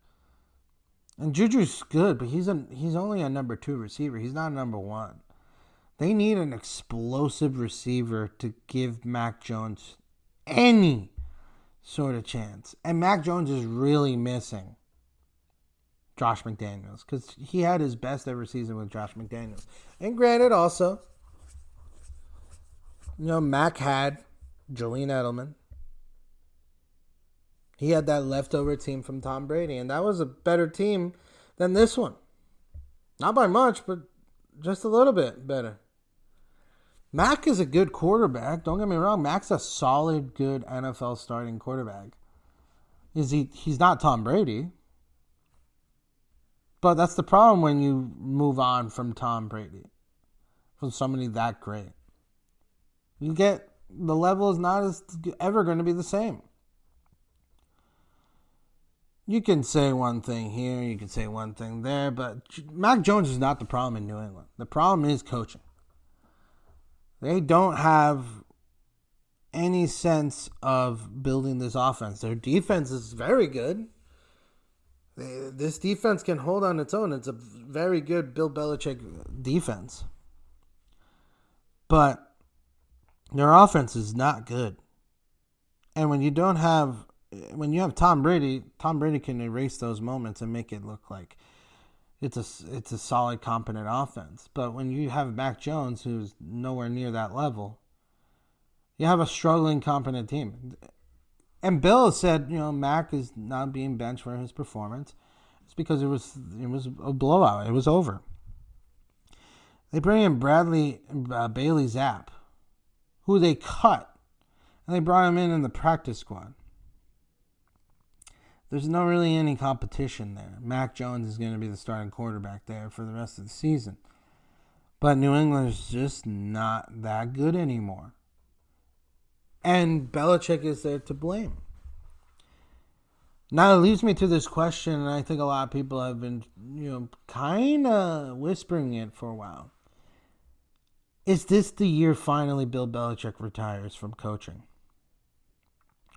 and Juju's good, but he's only a number 2 receiver. He's not a number 1. They need an explosive receiver to give Mac Jones any sort of chance. And Mac Jones is really missing Josh McDaniels because he had his best ever season with Josh McDaniels. And granted, also, Mac had Julian Edelman. He had that leftover team from Tom Brady, and that was a better team than this one. Not by much, but just a little bit better. Mac is a good quarterback. Don't get me wrong. Mac's a solid, good NFL starting quarterback. He's not Tom Brady. But that's the problem when you move on from Tom Brady. From somebody that great. The level is not ever going to be the same. You can say one thing here, you can say one thing there, but Mac Jones is not the problem in New England. The problem is coaching. They don't have any sense of building this offense. Their defense is very good. This defense can hold on its own. It's a very good Bill Belichick defense. But their offense is not good. And when you have Tom Brady can erase those moments and make it look like it's a solid, competent offense. But when you have Mac Jones, who's nowhere near that level, you have a struggling, competent team. And Bill said, Mac is not being benched for his performance. It's because it was a blowout. It was over. They bring in Bailey Zapp, who they cut, and they brought him in the practice squad. There's not really any competition there. Mac Jones is going to be the starting quarterback there for the rest of the season. But New England is just not that good anymore. And Belichick is there to blame. Now it leads me to this question, and I think a lot of people have been, kind of whispering it for a while. Is this the year finally Bill Belichick retires from coaching?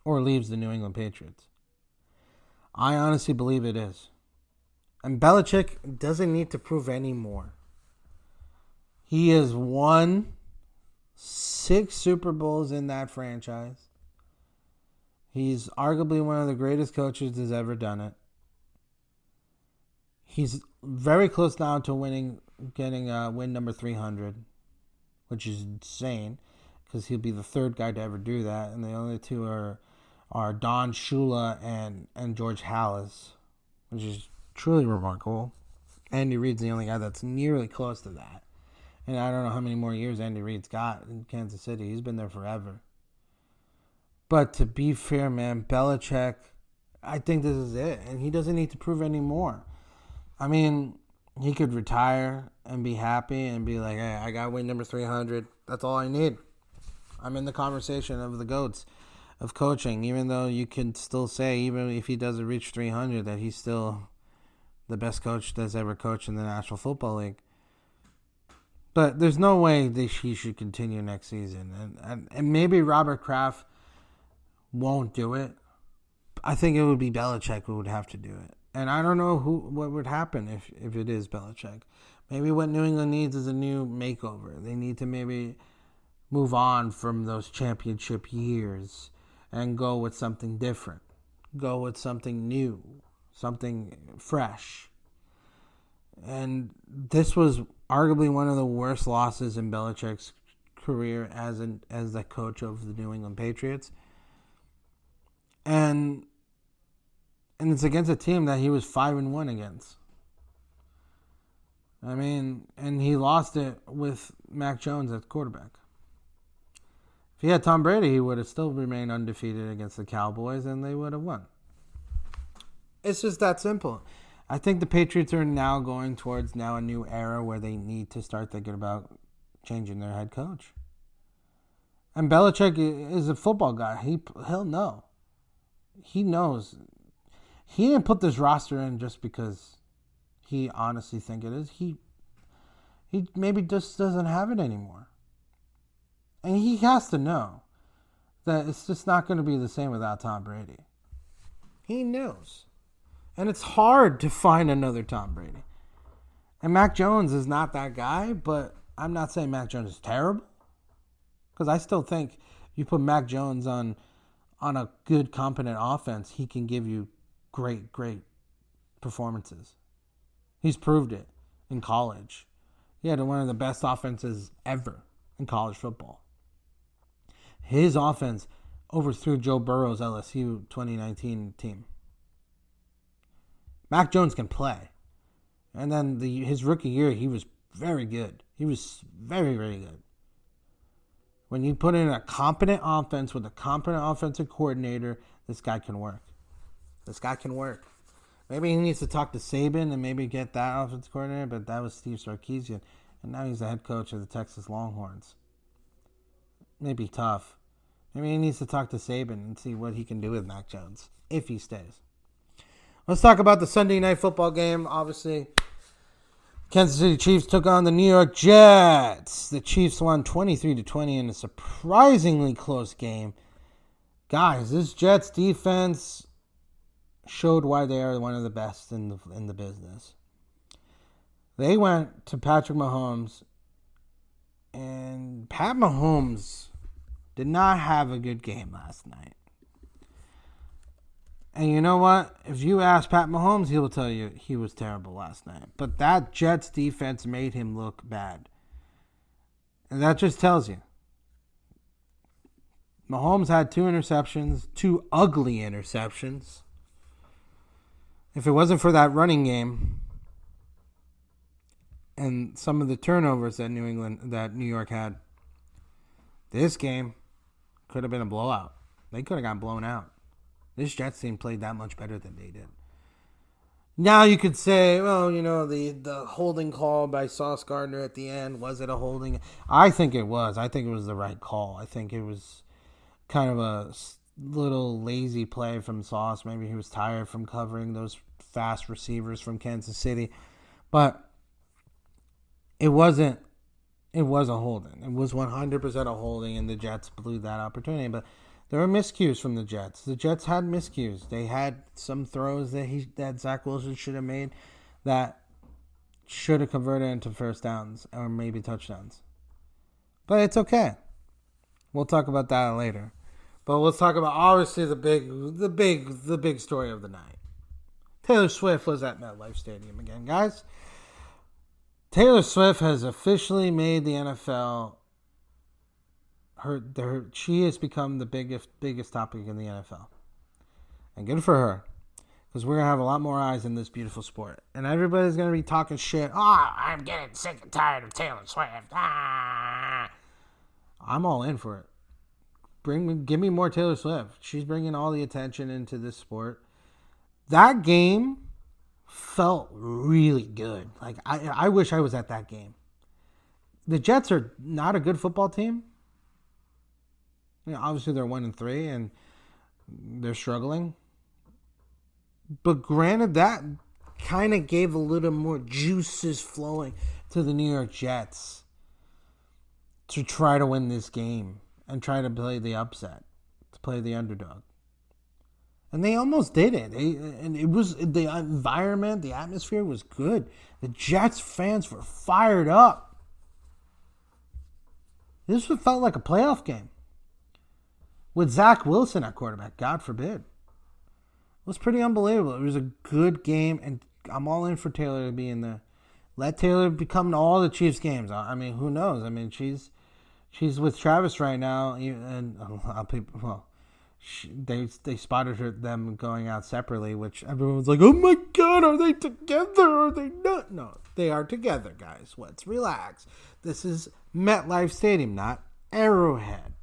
Or leaves the New England Patriots? I honestly believe it is. And Belichick doesn't need to prove any more. He has won 6 Super Bowls in that franchise. He's arguably one of the greatest coaches that's ever done it. He's very close now to getting win number 300, which is insane because he'll be the 3rd guy to ever do that. And the other 2 are Don Shula and George Halas, which is truly remarkable. Andy Reid's the only guy that's nearly close to that. And I don't know how many more years Andy Reid's got in Kansas City. He's been there forever. But to be fair, man, Belichick, I think this is it. And he doesn't need to prove any more. I mean, he could retire and be happy and be like, hey, I got win number 300. That's all I need. I'm in the conversation of the GOATs of coaching, even though you can still say, even if he doesn't reach 300, that he's still the best coach that's ever coached in the National Football League. But there's no way that he should continue next season. And maybe Robert Kraft won't do it. I think it would be Belichick who would have to do it. And I don't know what would happen if it is Belichick. Maybe what New England needs is a new makeover. They need to maybe move on from those championship years and go with something different. Go with something new, something fresh. And this was arguably one of the worst losses in Belichick's career as the coach of the New England Patriots. And it's against a team that he was 5-1 against. I mean, and he lost it with Mac Jones at quarterback. If he had Tom Brady, he would have still remained undefeated against the Cowboys, and they would have won. It's just that simple. I think the Patriots are now going towards a new era where they need to start thinking about changing their head coach. And Belichick is a football guy. He'll know. He knows. He didn't put this roster in just because he honestly think it is. He maybe just doesn't have it anymore. And he has to know that it's just not going to be the same without Tom Brady. He knows. And it's hard to find another Tom Brady. And Mac Jones is not that guy, but I'm not saying Mac Jones is terrible. Because I still think you put Mac Jones on a good, competent offense, he can give you great, great performances. He's proved it in college. He had one of the best offenses ever in college football. His offense overthrew Joe Burrow's LSU 2019 team. Mac Jones can play. And then his rookie year, he was very good. He was very, very good. When you put in a competent offense with a competent offensive coordinator, this guy can work. This guy can work. Maybe he needs to talk to Saban and maybe get that offensive coordinator, but that was Steve Sarkisian. And now he's the head coach of the Texas Longhorns. Maybe tough. Maybe he needs to talk to Saban and see what he can do with Mac Jones, if he stays. Let's talk about the Sunday Night Football game. Obviously, Kansas City Chiefs took on the New York Jets. The Chiefs won 23-20 in a surprisingly close game. Guys, this Jets defense showed why they are one of the best in the business. They went to Patrick Mahomes, and Pat Mahomes did not have a good game last night. And you know what? If you ask Pat Mahomes, he will tell you he was terrible last night. But that Jets defense made him look bad. And that just tells you. Mahomes had 2 interceptions, 2 ugly interceptions. If it wasn't for that running game and some of the turnovers that New York had, this game could have been a blowout. They could have gotten blown out. This Jets team played that much better than they did. Now you could say, well, you know, the holding call by Sauce Gardner at the end, was it a holding? I think it was. I think it was the right call. I think it was kind of a little lazy play from Sauce. Maybe he was tired from covering those fast receivers from Kansas City. But it wasn't. It was a holding. It was 100% a holding, and the Jets blew that opportunity. But there were miscues from the Jets. The Jets had miscues. They had some throws that Zach Wilson should have made that should have converted into first downs or maybe touchdowns. But it's okay. We'll talk about that later. But let's talk about obviously the big story of the night. Taylor Swift was at MetLife Stadium again, guys. Taylor Swift has officially made the NFL. She has become the biggest topic in the NFL. And good for her. Because we're going to have a lot more eyes in this beautiful sport. And everybody's going to be talking shit. I'm getting sick and tired of Taylor Swift. I'm all in for it. Give me more Taylor Swift. She's bringing all the attention into this sport. That game felt really good. Like, I wish I was at that game. The Jets are not a good football team. You know, obviously, they're 1-3 and they're struggling. But granted, that kind of gave a little more juices flowing to the New York Jets to try to win this game and try to play the upset, to play the underdog. And they almost did it. And it was the environment, the atmosphere was good. The Jets fans were fired up. This felt like a playoff game. With Zach Wilson at quarterback, God forbid. It was pretty unbelievable. It was a good game, and I'm all in for Taylor to be in there. Let Taylor become all the Chiefs games. I mean, who knows? I mean, she's with Travis right now, and a lot of people, well, they spotted them going out separately, which everyone was like, oh my God, are they together? Are they not? No, They are together, guys. Let's relax. This is MetLife Stadium, not Arrowhead.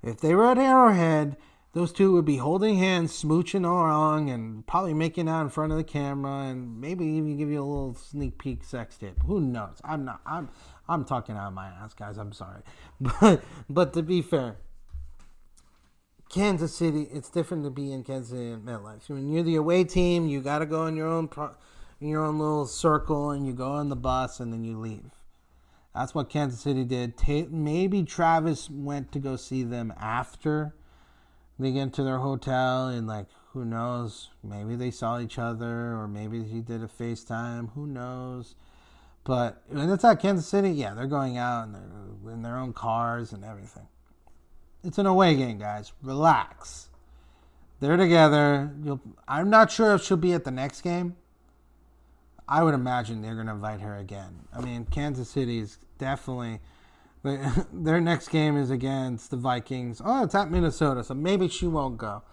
If they were at Arrowhead, those two would be holding hands, smooching along, and probably making out in front of the camera, and maybe even give you a little sneak peek sex tape. Who knows? I'm talking out of my ass, guys. I'm sorry, but to be fair, Kansas City, it's different to be in Kansas City and MetLife. When you're the away team, you got to go in your own little circle, and you go on the bus, and then you leave. That's what Kansas City did. Maybe Travis went to go see them after they get to their hotel, and like, who knows? Maybe they saw each other, or maybe he did a FaceTime. Who knows? But when it's at Kansas City, yeah, they're going out and they're in their own cars and everything. It's an away game, guys. Relax. They're together. I'm not sure if she'll be at the next game. I would imagine they're going to invite her again. I mean, Kansas City is definitely... Their next game is against the Vikings. Oh, it's at Minnesota, so maybe she won't go.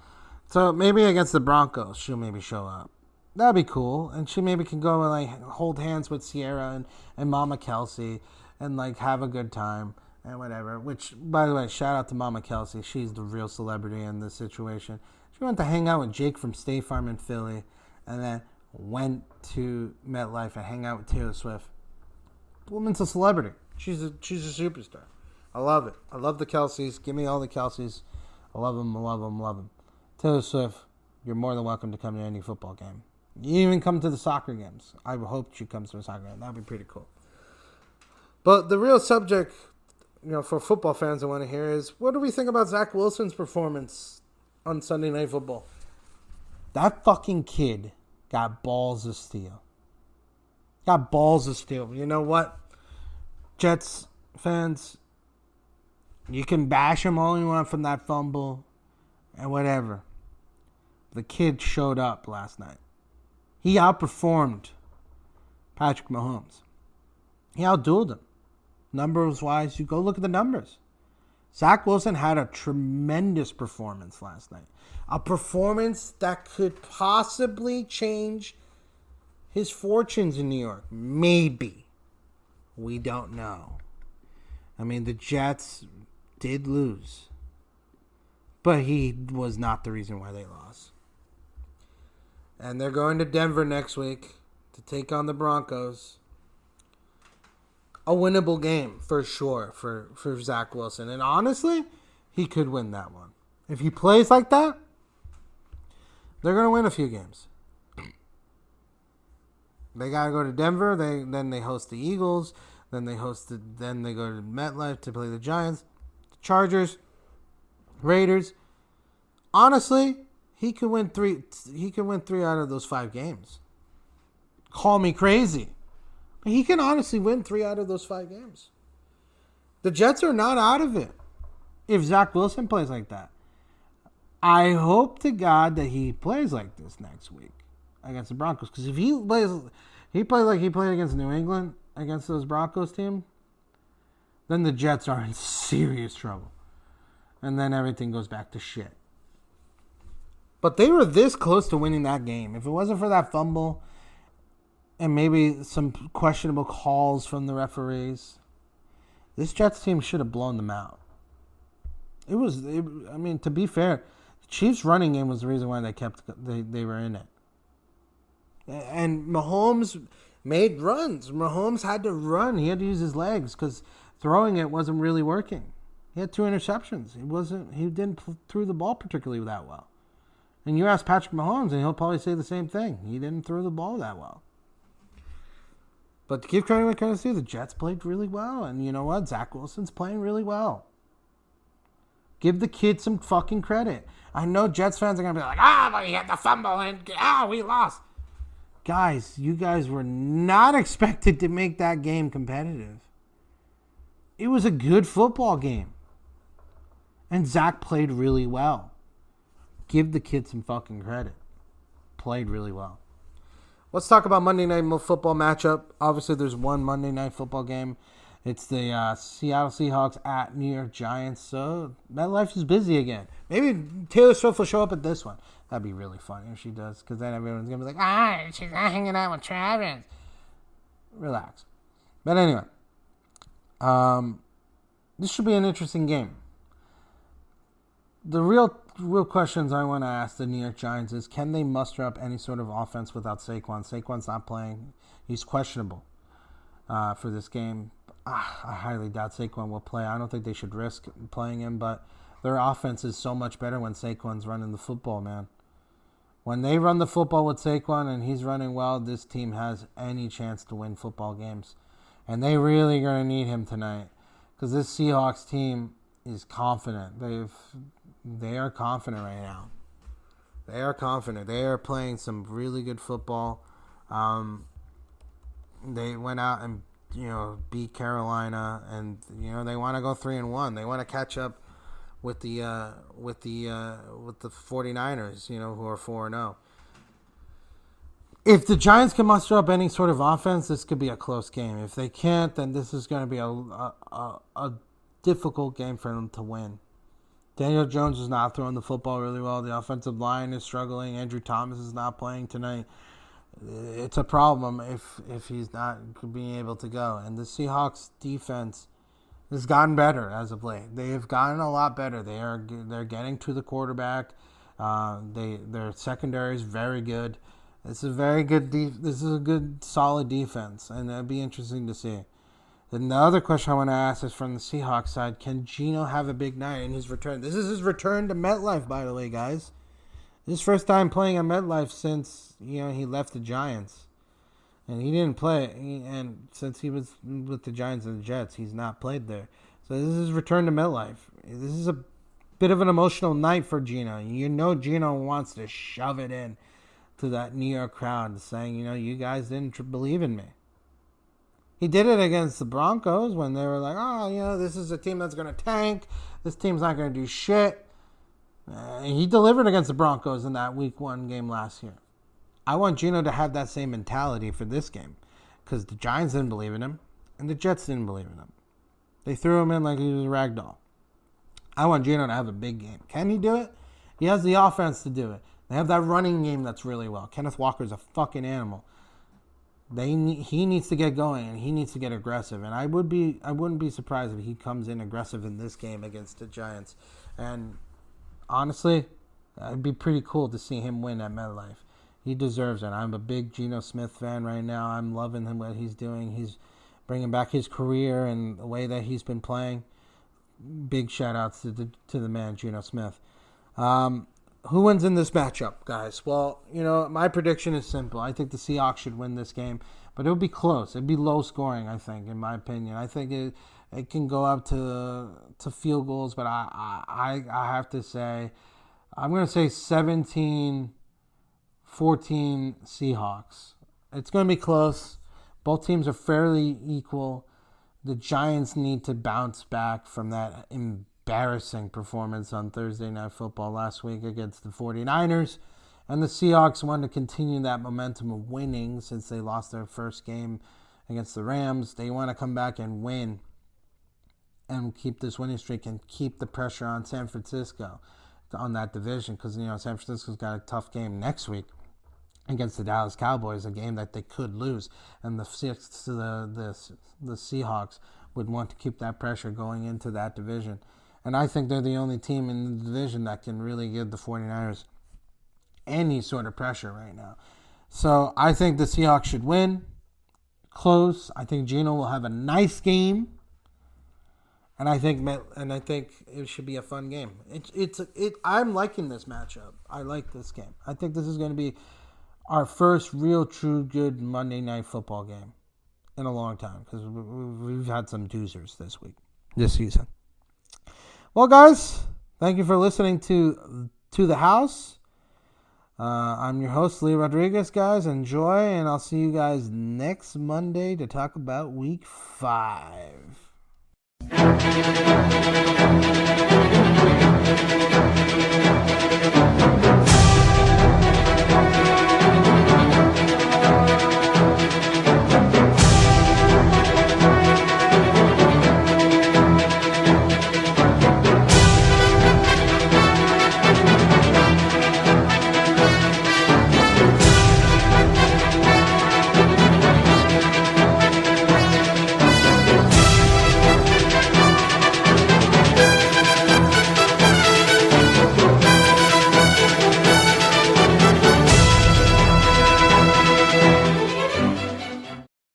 So maybe against the Broncos, she'll maybe show up. That'd be cool. And she maybe can go and like hold hands with Sierra and Mama Kelsey and like have a good time and whatever. Which, by the way, shout out to Mama Kelsey. She's the real celebrity in this situation. She went to hang out with Jake from State Farm in Philly and then went to MetLife and hang out with Taylor Swift. Woman's a celebrity. She's a superstar. I love it. I love the Kelseys. Give me all the Kelseys. I love them, love them, love them. Taylor Swift, you're more than welcome to come to any football game. You even come to the soccer games. I hope she comes to a soccer game. That would be pretty cool. But the real subject, for football fans I want to hear is, what do we think about Zach Wilson's performance on Sunday Night Football? That fucking kid got balls of steel. Got balls of steel. You know what? Jets fans, you can bash him all you want from that fumble and whatever. The kid showed up last night. He outperformed Patrick Mahomes. He outdueled him. Numbers-wise, you go look at the numbers. Zach Wilson had a tremendous performance last night. A performance that could possibly change his fortunes in New York. Maybe. We don't know. I mean, the Jets did lose. But he was not the reason why they lost. And they're going to Denver next week to take on the Broncos. A winnable game, for sure, for Zach Wilson. And honestly, he could win that one. If he plays like that, they're going to win a few games. They got to go to Denver. Then they host the Eagles. Then they go to MetLife to play the Giants, the Chargers, Raiders. Honestly, he could win three. He can win 3 out of those 5 games. Call me crazy, but he can honestly win 3 out of those 5 games. The Jets are not out of it if Zach Wilson plays like that. I hope to God that he plays like this next week against the Broncos. Because if he plays like he played against New England, against those Broncos team, then the Jets are in serious trouble. And then everything goes back to shit. But they were this close to winning that game. If it wasn't for that fumble and maybe some questionable calls from the referees, this Jets team should have blown them out. To be fair, the Chiefs' running game was the reason why they were in it. And Mahomes made runs. Mahomes had to run. He had to use his legs because throwing it wasn't really working. He had 2 interceptions. He didn't throw the ball particularly that well. And you ask Patrick Mahomes, and he'll probably say the same thing. He didn't throw the ball that well. But to give credit where credit's due, the Jets played really well. And you know what? Zach Wilson's playing really well. Give the kid some fucking credit. I know Jets fans are going to be like, but he had the fumble and we lost. Guys, you guys were not expected to make that game competitive. It was a good football game. And Zach played really well. Give the kid some fucking credit. Played really well. Let's talk about Monday Night Football matchup. Obviously, there's one Monday Night Football game. It's the Seattle Seahawks at New York Giants. So, MetLife is busy again. Maybe Taylor Swift will show up at this one. That'd be really funny if she does. Because then everyone's going to be like, she's not hanging out with Travis. Relax. But anyway, this should be an interesting game. The real questions I want to ask the New York Giants is, can they muster up any sort of offense without Saquon? Saquon's not playing. He's questionable for this game. I highly doubt Saquon will play. I don't think they should risk playing him, but their offense is so much better when Saquon's running the football, man. When they run the football with Saquon and he's running well, this team has any chance to win football games. And they really going to need him tonight, because this Seahawks team is confident. They are confident right now. They are confident. They are playing some really good football. They went out and beat Carolina, and they want to go 3-1. They want to catch up with the 49ers, who are 4-0. If the Giants can muster up any sort of offense, this could be a close game. If they can't, then this is going to be a difficult game for them to win. Daniel Jones is not throwing the football really well. The offensive line is struggling. Andrew Thomas is not playing tonight. It's a problem if he's not being able to go. And the Seahawks defense has gotten better as of late. They have gotten a lot better. They're getting to the quarterback. Their secondary is very good. This is a very good. This is a good, solid defense, and it'd be interesting to see. Then the other question I want to ask is from the Seahawks side: can Geno have a big night in his return? This is his return to MetLife, by the way, guys. His first time playing at MetLife since he left the Giants, and he didn't play. And since he was with the Giants and the Jets, he's not played there. So this is his return to MetLife. This is a bit of an emotional night for Geno. Geno wants to shove it in to that New York crowd, saying, you guys didn't believe in me. He did it against the Broncos when they were like, this is a team that's going to tank. This team's not going to do shit. He delivered against the Broncos in that Week 1 game last year. I want Geno to have that same mentality for this game, because the Giants didn't believe in him and the Jets didn't believe in him. They threw him in like he was a rag doll. I want Geno to have a big game. Can he do it? He has the offense to do it. They have that running game that's really well. Kenneth Walker's a fucking animal. He needs to get going, and he needs to get aggressive. And I wouldn't be surprised if he comes in aggressive in this game against the Giants. And honestly, it'd be pretty cool to see him win at MetLife. He deserves it. I'm a big Geno Smith fan right now. I'm loving him, what he's doing. He's bringing back his career and the way that he's been playing. Big shout outs to the man, Geno Smith. Who wins in this matchup, guys? Well, my prediction is simple. I think the Seahawks should win this game, but it'll be close. It'll be low scoring, I think, in my opinion. I think it can go up to field goals, but I have to say, I'm going to say 17-14 Seahawks. It's going to be close. Both teams are fairly equal. The Giants need to bounce back from that embarrassing performance on Thursday Night Football last week against the 49ers. And the Seahawks want to continue that momentum of winning since they lost their first game against the Rams. They want to come back and win and keep this winning streak and keep the pressure on San Francisco on that division, because San Francisco's got a tough game next week against the Dallas Cowboys, a game that they could lose, and the Seahawks would want to keep that pressure going into that division. And I think they're the only team in the division that can really give the 49ers any sort of pressure right now. So I think the Seahawks should win. Close. I think Geno will have a nice game. And I think it should be a fun game. I'm liking this matchup. I like this game. I think this is going to be our first real, true, good Monday Night Football game in a long time, because we've had some doozers this season. Well, guys, thank you for listening to The House. I'm your host, Lee Rodriguez, guys. Enjoy, and I'll see you guys next Monday to talk about Week 5.